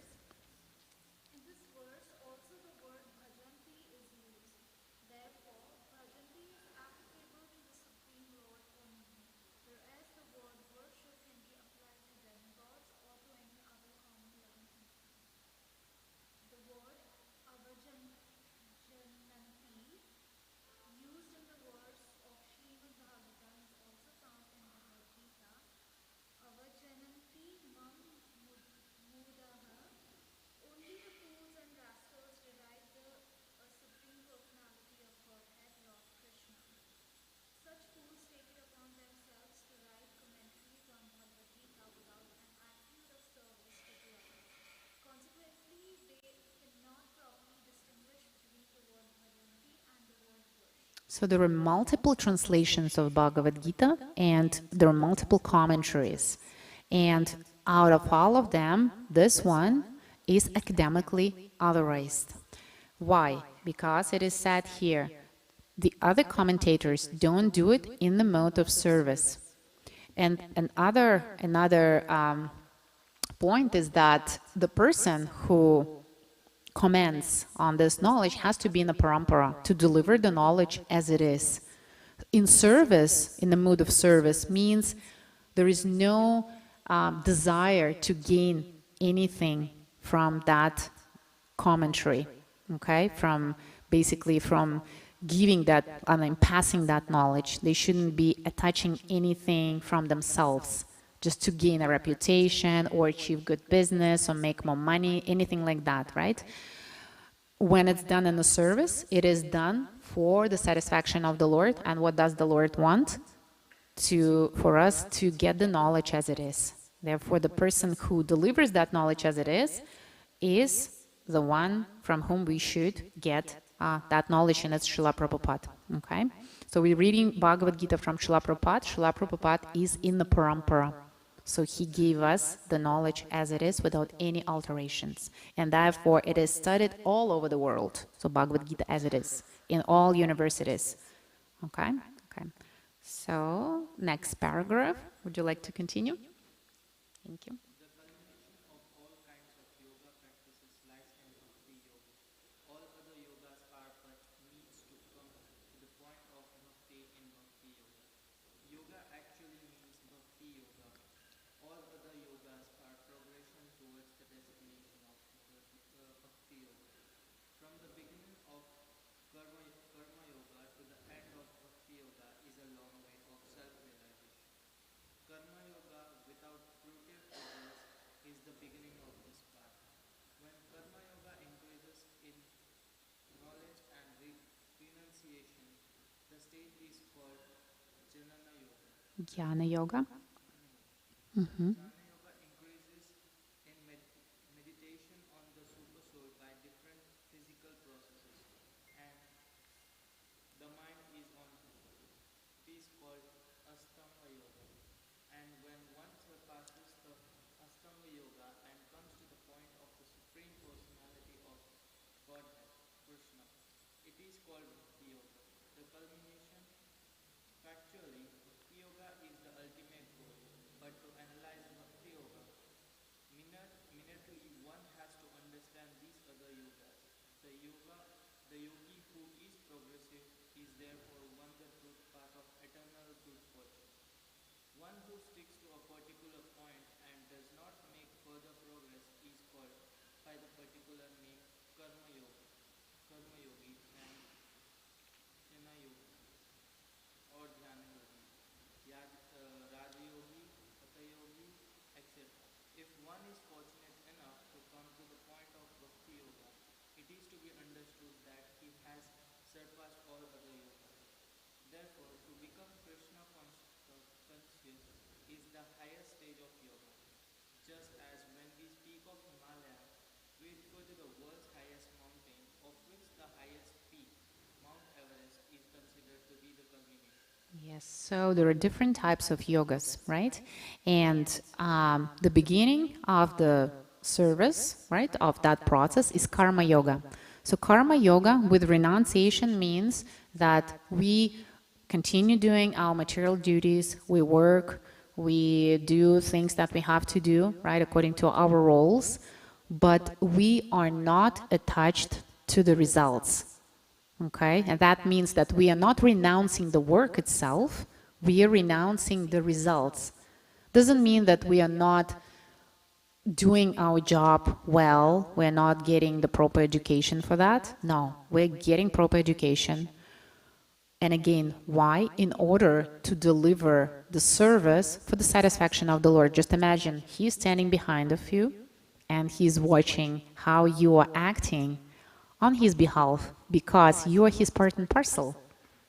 So there are multiple translations of Bhagavad Gita, and there are multiple commentaries. And out of all of them, this one is academically authorized. Why? Because it is said here, the other commentators don't do it in the mode of service. And another point is that the person who comments on this knowledge has to be in the parampara to deliver the knowledge as it is. In service, in the mood of service, means there is no desire to gain anything from that commentary, okay? From giving that, passing that knowledge. They shouldn't be attaching anything from themselves just to gain a reputation or achieve good business or make more money, anything like that, right? When it's done in the service, it is done for the satisfaction of the Lord. And what does the Lord want? For us to get the knowledge as it is. Therefore, the person who delivers that knowledge as it is the one from whom we should get that knowledge, and it's Srila Prabhupada, okay? So we're reading Bhagavad Gita from Srila Prabhupada. Srila Prabhupada is in the parampara. So he gave us the knowledge as it is without any alterations. And therefore, it is studied all over the world. So Bhagavad Gita as it is, in all universities. Okay? Okay. So, next paragraph. Would you like to continue? Thank you. towards the destination of Bhakti Yoga. From the beginning of Karma Yoga to the end of Bhakti Yoga is a long way of self-realization. Karma Yoga without fruitive progress is the beginning of this path. When Karma Yoga increases in knowledge and renunciation, the state is called Jnana Yoga. Jnana Yoga. Jnana Yoga increases in meditation on the super soul by different physical processes, and the mind is on peace called Astanga Yoga. And when one surpasses the Astanga Yoga and comes to the point of the Supreme Personality of Godhead, Krishna, it is called Bhakti Yoga. The culmination, factually, Bhakti Yoga is the ultimate goal. But to analyze Bhakti Yoga, minutely one has to understand these other yogas. The yogi who is progressive is therefore one the truth path of eternal good fortune. One who sticks to a particular point and does not make further progress is called by the particular name Karma Yogi, and Jnana Yogi or Dhyana Yogi, Raja Yogi, Hatha Yogi, etc. If one is fortunate enough to come to the point of Bhakti Yoga, it is to be understood that he has surpassed all other yogas. Therefore, to become Krishna conscious is the highest stage of yoga. Just as when we speak of Himalaya, we refer to the world's highest mountain, of which the highest peak, Mount Everest, is considered to be the culmination. Yes, so there are different types of yogas, right? And the beginning of the service, right, of that process is karma yoga. So karma yoga with renunciation means that we continue doing our material duties, we work, we do things that we have to do, right, according to our roles, but we are not attached to the results. Okay, and that means that we are not renouncing the work itself, we are renouncing the results. Doesn't mean that we are not doing our job well, we're not getting the proper education for that. No, we're getting proper education. And again, why? In order to deliver the service for the satisfaction of the Lord. Just imagine, He's standing behind of you and He's watching how you are acting on His behalf because you are His part and parcel.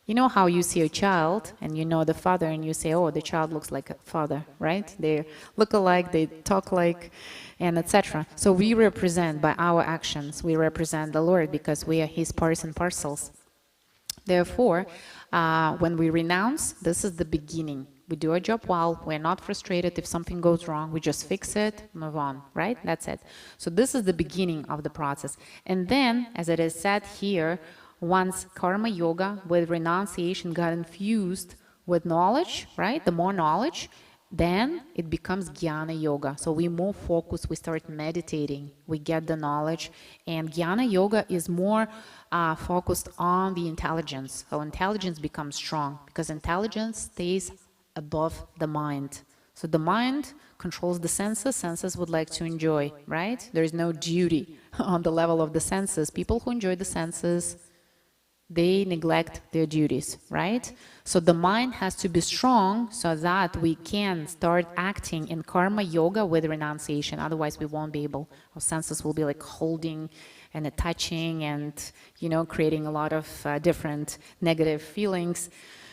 You know how you see a child and you know the father and you say, oh, the child looks like a father, right? They look alike, they talk like, and etc. So we represent, by our actions, we represent the Lord because we are His parts and parcels. Therefore, when we renounce, this is the beginning. We do our job well, we're not frustrated if something goes wrong, we just fix it, move on, right? That's it. So this is the beginning of the process. And then, as it is said here, once karma yoga with renunciation got infused with knowledge, right? The more knowledge, then it becomes jnana yoga. So we more focus, we start meditating, we get the knowledge, and jnana yoga is more focused on the intelligence. So intelligence becomes strong because intelligence stays above the mind. So the mind controls the senses, senses would like to enjoy, right? There is no duty on the level of the senses. People who enjoy the senses, they neglect their duties, right? So the mind has to be strong so that we can start acting in karma yoga with renunciation. Otherwise, we won't be able. Our senses will be like holding and attaching and, you know, creating a lot of different negative feelings.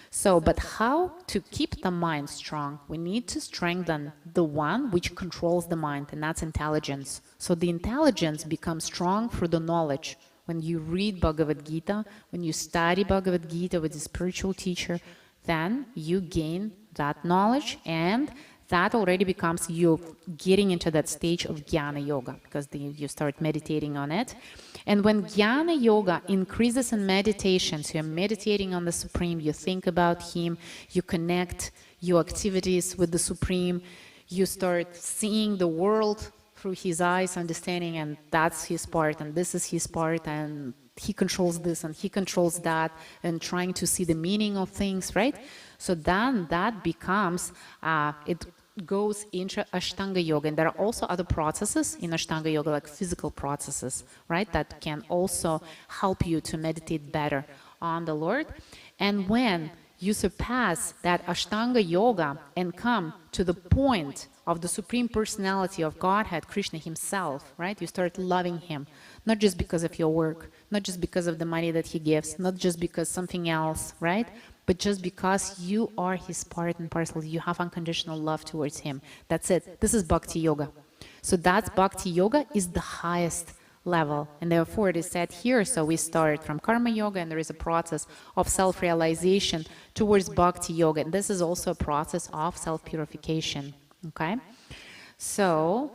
So, but how to keep the mind strong? We need to strengthen the one which controls the mind, and that's intelligence. So the intelligence becomes strong through the knowledge. When you read Bhagavad Gita, when you study Bhagavad Gita with a spiritual teacher, then you gain that knowledge, and that already becomes you getting into that stage of Jnana Yoga, because you start meditating on it. And when Jnana Yoga increases in meditation, so you're meditating on the Supreme, you think about Him, you connect your activities with the Supreme, you start seeing the world through His eyes, understanding, and that's His part, and this is His part, and He controls this, and He controls that, and trying to see the meaning of things, right? So then that becomes, it goes into Ashtanga Yoga. And there are also other processes in Ashtanga Yoga, like physical processes, right, that can also help you to meditate better on the Lord. And when you surpass that Ashtanga Yoga and come to the point of the Supreme Personality of Godhead, Krishna himself, right, you start loving him, not just because of your work, not just because of the money that he gives, not just because something else, right, but just because you are his part and parcel, you have unconditional love towards him. That's it. This is Bhakti Yoga. So that's Bhakti Yoga is the highest level, and therefore it is said here. So we start from Karma Yoga, and there is a process of self-realization towards Bhakti Yoga, and this is also a process of self-purification. Okay, so,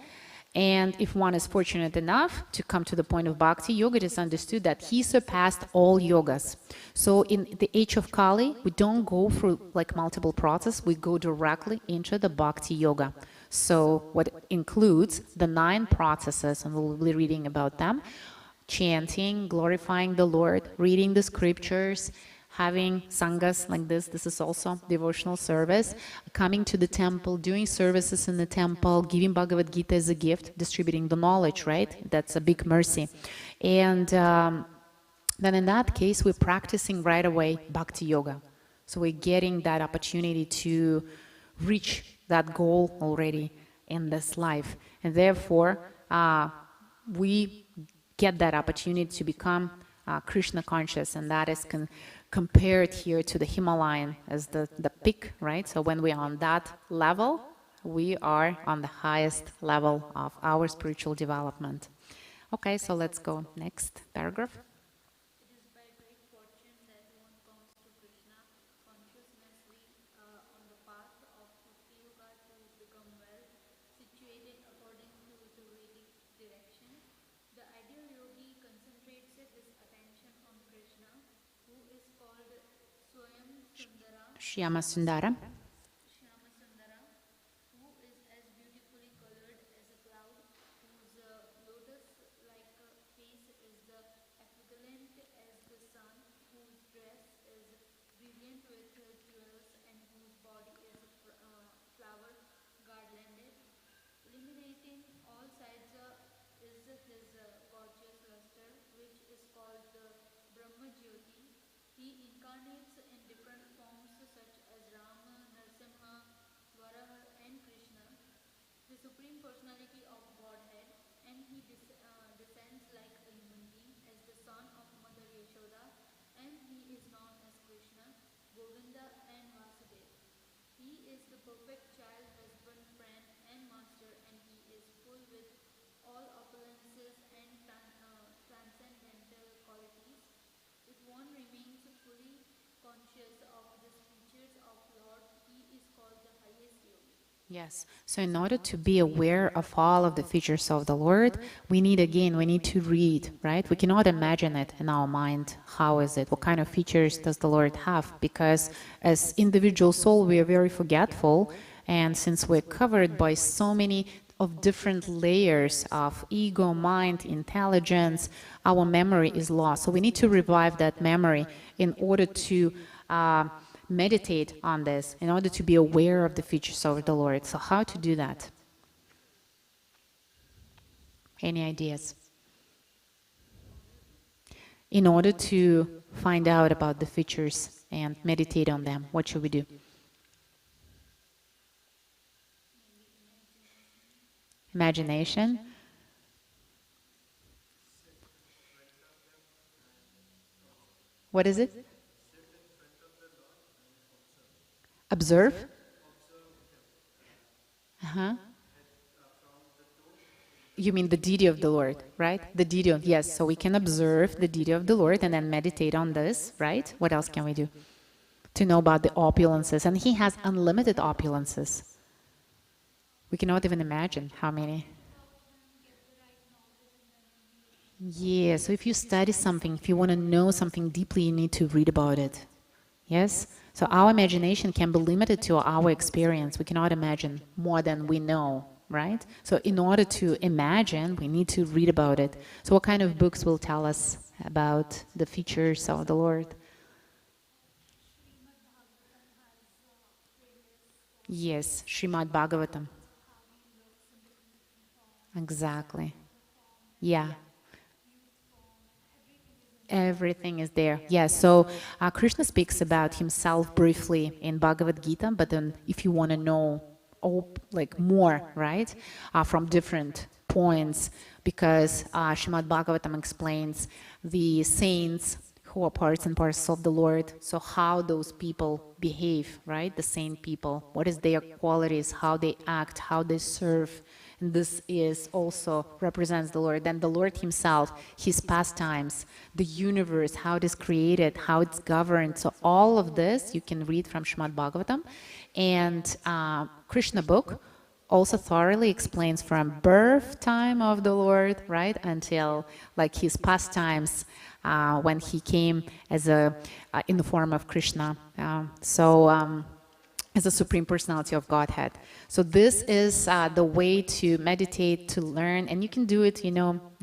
and if one is fortunate enough to come to the point of Bhakti Yoga, it is understood that he surpassed all yogas. So in the age of Kali, we don't go through like multiple processes, we go directly into the Bhakti Yoga. So what includes the 9 processes, and we'll be reading about them: chanting, glorifying the Lord, reading the scriptures, having sanghas like this is also devotional service, coming to the temple, doing services in the temple, giving Bhagavad Gita as a gift, distributing the knowledge, right? That's a big mercy. And then in that case, we're practicing right away Bhakti Yoga. So we're getting that opportunity to reach that goal already in this life. And therefore, we get that opportunity to become Krishna conscious, and that is compared here to the Himalayan as the peak, right? So when we are on that level, we are on the highest level of our spiritual development. Okay, so let's go next paragraph. It is by great fortune that one comes to Krishna consciously on the path of Bhakti Yoga to become well situated according to the Vedic direction. The ideal yogi concentrates his attention on Krishna, who is called Swayam Sundara, Shyama Sundara. Shyama Sundara, who is as beautifully colored as a cloud, whose lotus-like face is the effulgent as the sun, whose dress is brilliant with jewels, and whose body is flower garlanded. Illuminating all sides is his gorgeous luster, which is called the Brahma Jyoti. He incarnates in different forms such as Rama, Narsimha, Varaha, and Krishna, the Supreme Personality of Godhead, and he descends like a human being as the son of Mother Yashoda, and he is known as Krishna, Govinda, and Vasudev. He is the perfect child, husband, friend, and master, and he is full with all opulences and transcendental qualities. If one remains fully conscious of the features of Lord, he is called the highest yogi. Yes. So in order to be aware of all of the features of the Lord, we need to read, right? We cannot imagine it in our mind. How is it? What kind of features does the Lord have? Because as individual soul, we are very forgetful. And since we're covered by so many of different layers of ego, mind, intelligence, our memory is lost. So we need to revive that memory in order to meditate on this, in order to be aware of the features of the Lord. So how to do that? Any ideas? In order to find out about the features and meditate on them, what should we do? Imagination. What is it? Observe. You mean the deity of the Lord, right? The deity of, yes, so we can observe the deity of the Lord and then meditate on this, right? What else can we do? To know about the opulences, and he has unlimited opulences. We cannot even imagine how many. Yeah, so if you study something, if you want to know something deeply, you need to read about it. Yes? So our imagination can be limited to our experience. We cannot imagine more than we know, right? So in order to imagine, we need to read about it. So what kind of books will tell us about the features of the Lord? Yes, Srimad Bhagavatam. Exactly. Yeah. Everything is there. Yeah, so Krishna speaks about himself briefly in Bhagavad Gita, but then if you want to know like more, right, from different points, because Srimad Bhagavatam explains the saints who are parts and parcels of the Lord, so how those people behave, right, the saint people, what is their qualities, how they act, how they serve. And this is also represents the Lord. Then the Lord himself, his pastimes, the universe, how it is created, how it's governed. So all of this you can read from Srimad Bhagavatam. And Krishna book also thoroughly explains from birth time of the Lord, right, until like his pastimes when he came as a in the form of Krishna. As a Supreme Personality of Godhead. So this is the way to meditate, to learn, and you can do it,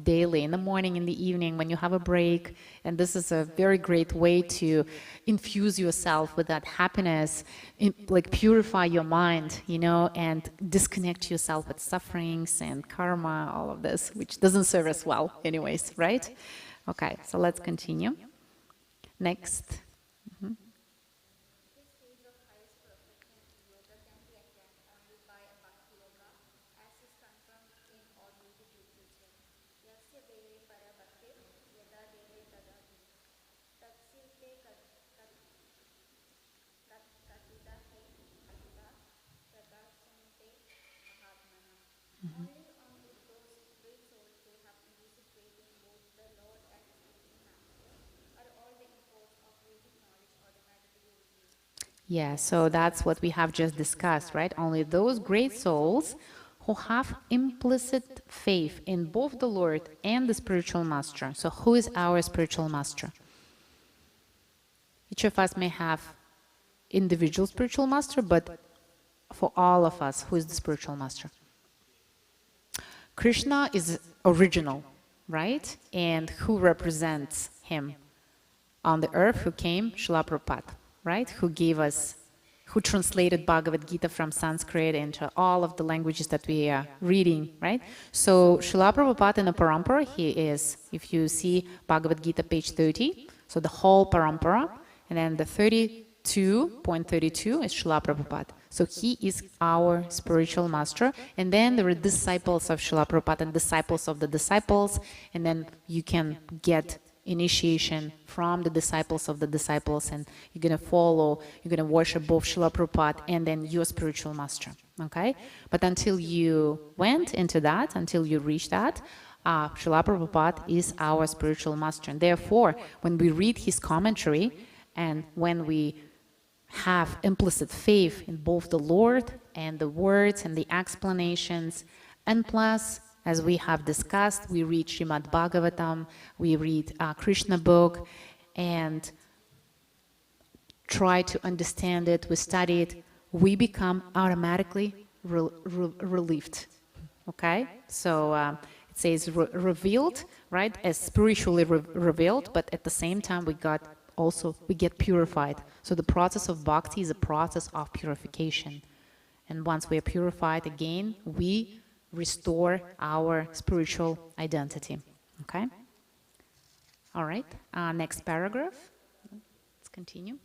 daily, in the morning, in the evening, when you have a break. And this is a very great way to infuse yourself with that happiness, like purify your mind, and disconnect yourself with sufferings and karma, all of this, which doesn't serve us well anyways, right? Okay, so let's continue. Next. This stage of highest perfection in yoga can be attained only by a bhakti yoga, as is confirmed in Advaita literature. Yasya deve para bhakti yada deve tadadi. Tatsirte katita he atita pradasante mahatmana. Only with those great souls who have illicit faith in both the Lord and His spiritual master are all the imports of Vedic knowledge automatically revealed. Yeah, so that's what we have just discussed, right? Only those great souls who have implicit faith in both the Lord and the spiritual master. So, who is our spiritual master? Each of us may have individual spiritual master, but for all of us, who is the spiritual master? Krishna is original, right? And who represents him on the earth? Who came? Srila Prabhupada, right? Who gave us, who translated Bhagavad Gita from Sanskrit into all of the languages that we are reading, right? So Srila Prabhupada in the Parampara, he is, if you see Bhagavad Gita page 30, so the whole Parampara, and then the 32.32 is Srila Prabhupada. So he is our spiritual master. And then there are disciples of Srila Prabhupada and disciples of the disciples. And then you can get initiation from the disciples of the disciples, and you're going to follow, you're going to worship both Srila Prabhupada and then your spiritual master. Okay? But until you went into that, until you reached that, Srila Prabhupada is our spiritual master. And therefore, when we read his commentary and when we have implicit faith in both the Lord and the words and the explanations, and plus, as we have discussed, we read Srimad Bhagavatam, we read Krishna book, and try to understand it, we study it, we become automatically relieved. Okay? So it says revealed, right, as spiritually revealed, but at the same time we get purified. So the process of bhakti is a process of purification. And once we are purified again, we restore our spiritual identity. Okay? All right. Next paragraph. Let's continue.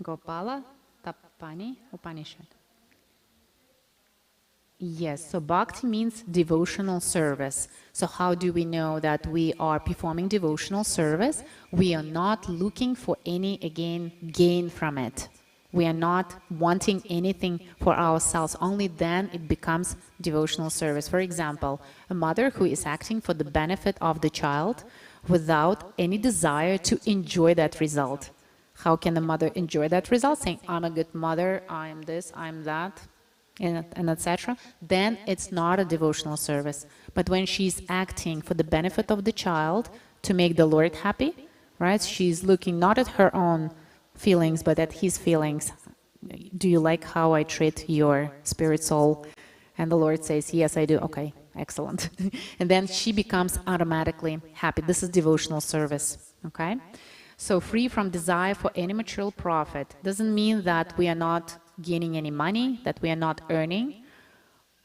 Gopala Tapani Upanishad. Yes, so bhakti means devotional service. So how do we know that we are performing devotional service? We are not looking for any, again, gain from it. We are not wanting anything for ourselves. Only then it becomes devotional service. For example, a mother who is acting for the benefit of the child without any desire to enjoy that result. How can a mother enjoy that result? Saying, I'm a good mother, I'm this, I'm that, and etc., then it's not a devotional service. But when she's acting for the benefit of the child to make the Lord happy, right? She's looking not at her own feelings, but at his feelings. Do you like how I treat your spirit soul? And the Lord says, yes, I do. Okay, excellent. And then she becomes automatically happy. This is devotional service, okay? So free from desire for any material profit doesn't mean that we are not gaining any money, that we are not earning.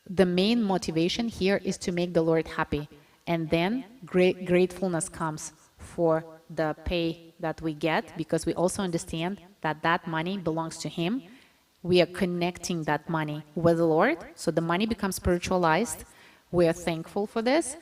The main motivation here is to make the Lord happy. And then gratefulness comes for the pay that we get, because we also understand that that money belongs to Him. We are connecting that money with the Lord, so the money becomes spiritualized. We are thankful for this.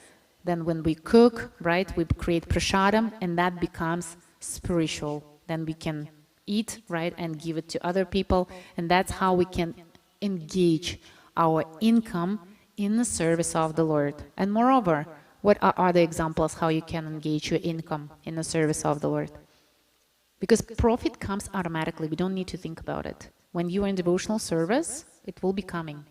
Then when we cook, right, we create prasadam, and that becomes spiritual. Then we can eat, right, and give it to other people, and that's how we can engage our income in the service of the Lord. And moreover, what are other examples how you can engage your income in the service of the Lord? Because profit comes automatically. We don't need to think about it. When you are in devotional service, it will be coming,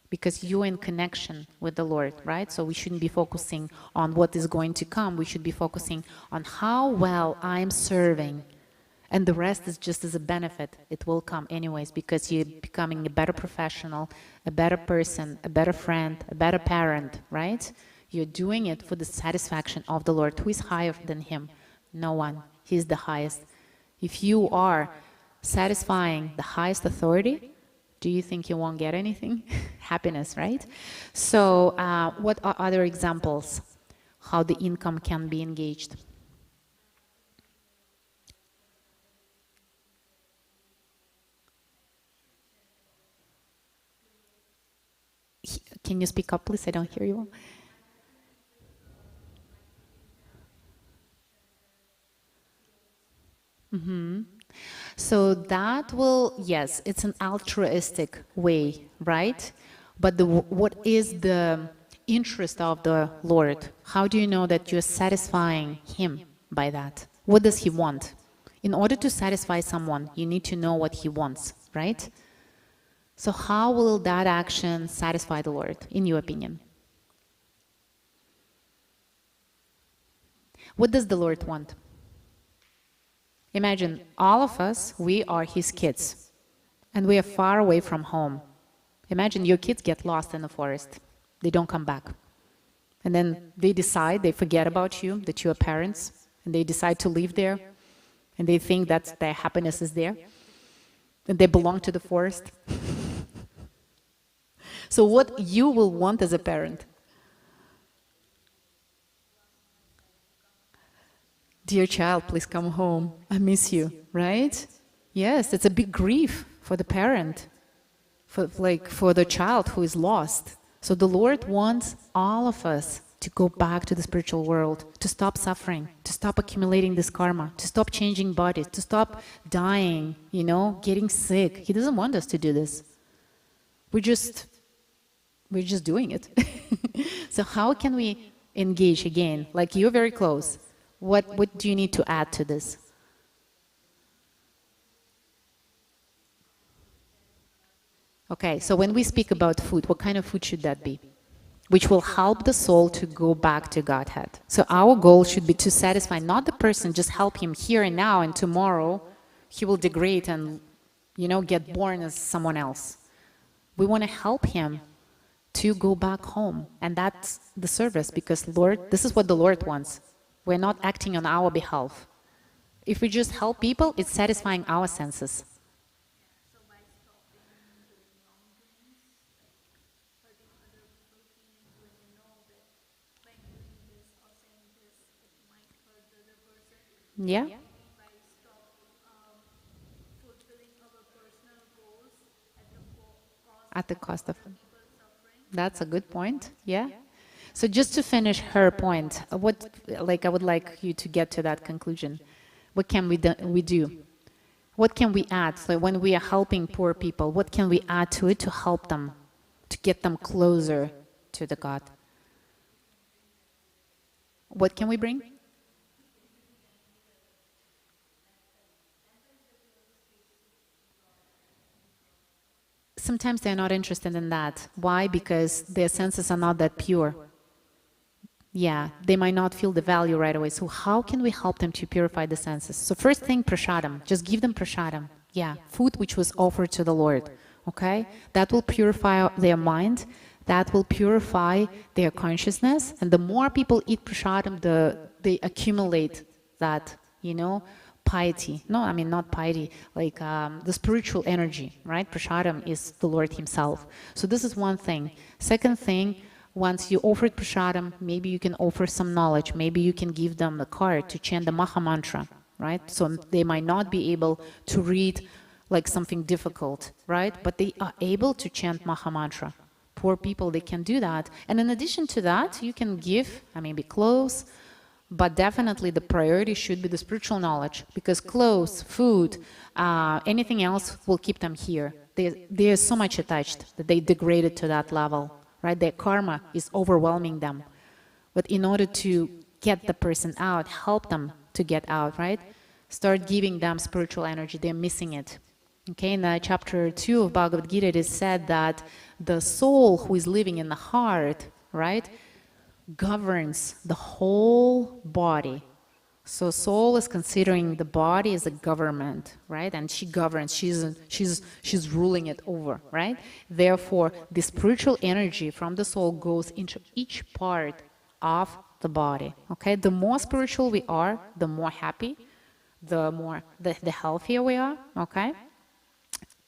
because you are in connection with the Lord, right? So we shouldn't be focusing on what is going to come. We should be focusing on how well I'm serving. And the rest is just as a benefit. It will come anyways, because you're becoming a better professional, a better person, a better friend, a better parent, right? You're doing it for the satisfaction of the Lord. Who is higher than Him? No one. He's the highest. If you are satisfying the highest authority, do you think you won't get anything? Happiness, right? So what are other examples how the income can be engaged? Can you speak up, please? I don't hear you. So that will, yes, it's an altruistic way, right? But what is the interest of the Lord? How do you know that you're satisfying Him by that? What does He want? In order to satisfy someone, you need to know what He wants, right? So how will that action satisfy the Lord, in your opinion? What does the Lord want? Imagine all of us, we are His kids, and we are far away from home. Imagine your kids get lost in the forest. They don't come back. And then they decide, they forget about you, that you are parents, and they decide to live there, and they think that their happiness is there, and they belong to the forest. So what you will want as a parent? Dear child, please come home. I miss you, right? Yes, it's a big grief for the parent, for the child who is lost. So the Lord wants all of us to go back to the spiritual world, to stop suffering, to stop accumulating this karma, to stop changing bodies, to stop dying, getting sick. He doesn't want us to do this. We're just doing it. So how can we engage again? Like, you're very close. What do you need to add to this? Okay, so when we speak about food, what kind of food should that be? Which will help the soul to go back to Godhead. So our goal should be to satisfy not the person, just help him here and now, and tomorrow he will degrade and, get born as someone else. We want to help him to go back home, and that's the service, because Lord, this is what the Lord wants. We're not acting on our behalf. If we just help people, it's satisfying our senses. So by stopping doing wrongdoings, like hurting other people's feelings when you know that by doing this or saying this, it might hurt the other person. Yeah? Maybe by stop fulfilling our personal goals at the cost At the cost of... people suffering. That's a good point. Yeah. So just to finish her point, what like I would like you to get to that conclusion. What can we do? What can we add? So when we are helping poor people, what can we add to it to help them, to get them closer to the God? What can we bring? Sometimes they're not interested in that. Why? Because their senses are not that pure. Yeah, they might not feel the value right away. So how can we help them to purify the senses? So first thing, prasadam. Just give them prasadam. Yeah, food which was offered to the Lord. Okay? That will purify their mind. That will purify their consciousness. And the more people eat prasadam, they accumulate that, piety. No, I mean not piety, like the spiritual energy, right? Prasadam is the Lord Himself. So this is one thing. Second thing, once you offered prasadam, maybe you can offer some knowledge. Maybe you can give them the card to chant the Maha Mantra, right? So they might not be able to read like something difficult, right? But they are able to chant Maha Mantra. Poor people, they can do that. And in addition to that, you can give, maybe clothes, but definitely the priority should be the spiritual knowledge, because clothes, food, anything else will keep them here. They are so much attached that they degraded to that level. Right? Their karma is overwhelming them. But in order to get the person out, help them to get out, right? Start giving them spiritual energy. They're missing it. Okay, in chapter 2 of Bhagavad Gita, it is said that the soul who is living in the heart, right, governs the whole body. So soul is considering the body as a government, right? And she governs, she's ruling it over, right? Therefore, the spiritual energy from the soul goes into each part of the body, okay? The more spiritual we are, the more happy, the healthier we are, okay?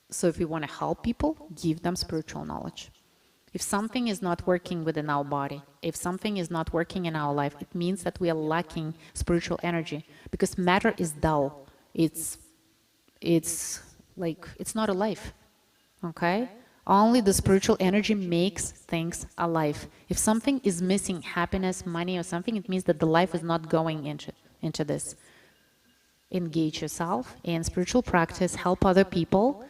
So if we want to help people, give them spiritual knowledge. If something is not working within our body, if something is not working in our life, it means that we are lacking spiritual energy, because matter is dull. It's not alive, okay? Only the spiritual energy makes things alive. If something is missing, happiness, money, or something, it means that the life is not going into this. Engage yourself in spiritual practice, help other people,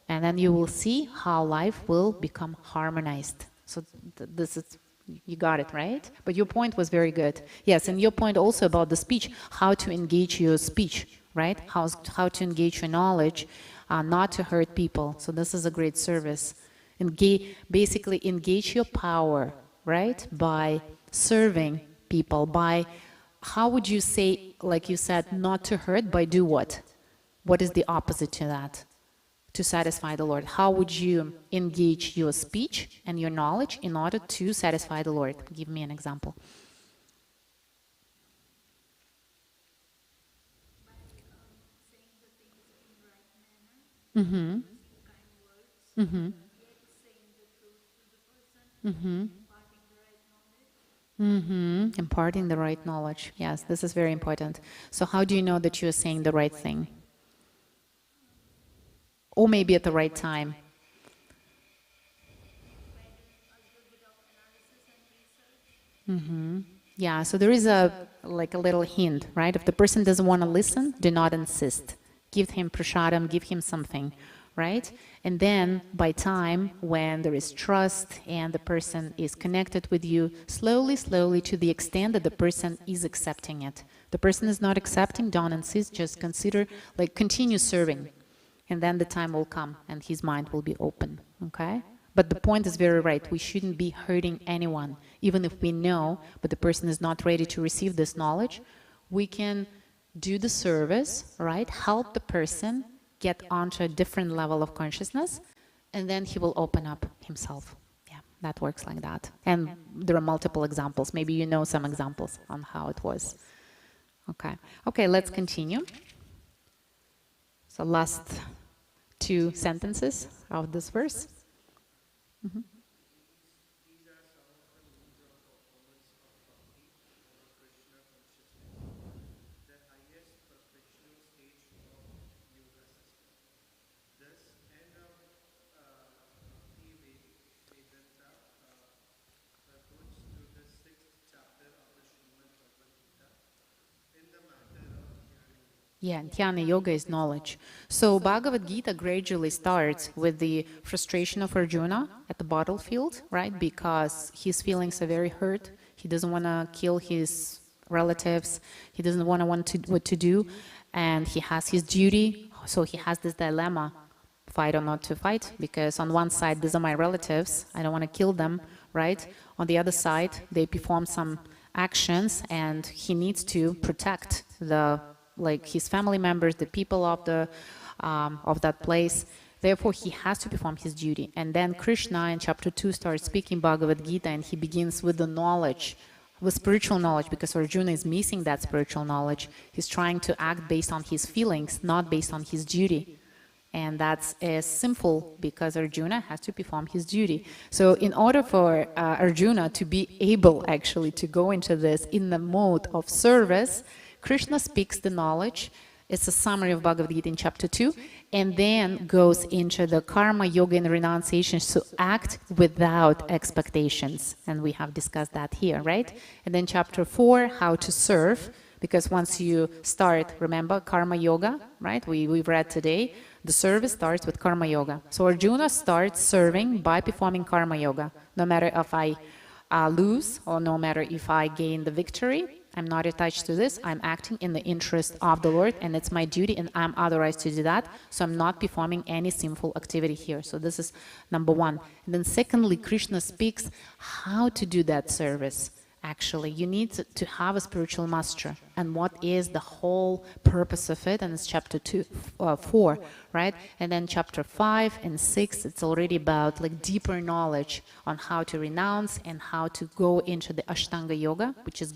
and then you will see how life will become harmonized. So this is, you got it, right? But your point was very good. Yes, and your point also about the speech, how to engage your speech, right? How to engage your knowledge, not to hurt people. So this is a great service. Basically engage your power, right? By serving people, by, how would you say, like you said, not to hurt, by do what? What is the opposite to that? To satisfy the Lord. How would you engage your speech and your knowledge in order to satisfy the Lord? Give me an example. Saying the things in right manner, Mm-hmm. using kind words, Mm-hmm. yet saying the truth to the person, Mm-hmm. imparting the right knowledge. Mm-hmm. Imparting the right knowledge. Yes, this is very important. So how do you know that you are saying the right thing? Or maybe at the right time. Mm-hmm. Yeah, so there is a little hint, right? If the person doesn't want to listen, do not insist. Give him prasadam, give him something, right? And then by time, when there is trust and the person is connected with you, slowly, slowly, to the extent that the person is accepting it. The person is not accepting, don't insist, just consider, continue serving. And then the time will come and his mind will be open, okay? But the point is very right. We shouldn't be hurting anyone, even if we know, but the person is not ready to receive this knowledge. We can do the service, right? Help the person get onto a different level of consciousness, and then he will open up himself. Yeah, that works like that. And there are multiple examples. Maybe you know some examples on how it was. Okay. Okay, let's continue. So last 2 sentences of this verse. Mm-hmm. These are some of the means of performance of bhakti or Krishna consciousness, the highest perfectional stage of yoga system. Thus, end of Bhakti Vedanta Yeah, Dhyana yoga is knowledge. So Bhagavad Gita gradually starts with the frustration of Arjuna at the battlefield, right? Because his feelings are very hurt. He doesn't want to kill his relatives. He doesn't want to what to do, and he has his duty. So he has this dilemma: fight or not to fight? Because on one side, these are my relatives. I don't want to kill them, right? On the other side, they perform some actions, and he needs to protect his family members, the people of that place. Therefore, he has to perform his duty. And then Krishna in chapter 2 starts speaking Bhagavad Gita, and he begins with the knowledge, with spiritual knowledge, because Arjuna is missing that spiritual knowledge. He's trying to act based on his feelings, not based on his duty. And that's sinful, because Arjuna has to perform his duty. So in order for Arjuna to be able actually to go into this in the mode of service, Krishna speaks the knowledge. It's a summary of Bhagavad Gita in chapter 2, and then goes into the karma, yoga, and renunciation, to act without expectations. And we have discussed that here, right? And then chapter 4, how to serve, because once you start, remember, karma yoga, right? We've read today, the service starts with karma yoga. So Arjuna starts serving by performing karma yoga. No matter if I lose, or no matter if I gain the victory, I'm not attached to this. I'm acting in the interest of the Lord, and it's my duty, and I'm authorized to do that. So I'm not performing any sinful activity here. So this is number one. And then secondly, Krishna speaks how to do that service. Actually, you need to have a spiritual master, and what is the whole purpose of it, and it's chapter 4, right? And then chapter 5 and 6, it's already about deeper knowledge on how to renounce and how to go into the Ashtanga yoga, which is,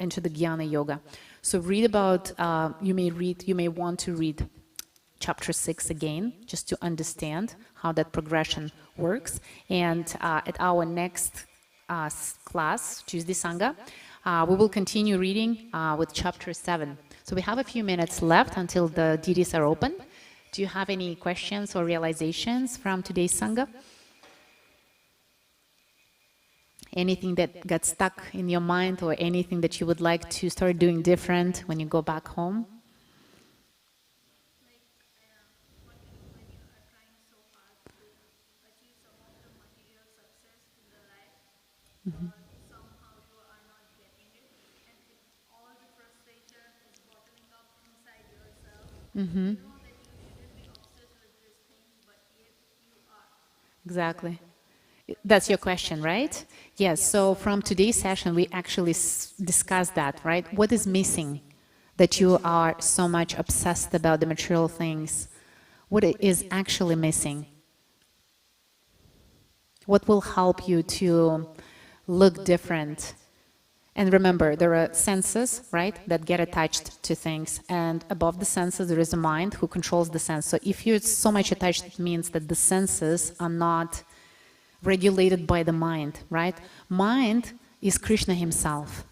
into the Jnana yoga. So read about, you may want to read chapter 6 again, just to understand how that progression works. And at our next class, Tuesday Sangha, we will continue reading with chapter 7. So we have a few minutes left until the deities are open. Do you have any questions or realizations from today's Sangha? Anything that got stuck in your mind, or anything that you would like to start doing different when you go back home? What to do when you are trying so hard to achieve some of the material success in the life, somehow you are not getting it, and all the frustration is bottling up inside yourself. You know that you shouldn't be obsessed with these things, but yet you are. Exactly. That's your question, right? Yes, so from today's session, we actually discussed that, right? What is missing that you are so much obsessed about the material things? What is actually missing? What will help you to look different? And remember, there are senses, right, that get attached to things. And above the senses, there is a mind who controls the sense. So if you're so much attached, it means that the senses are not regulated by the mind, right? Mind is Krishna himself.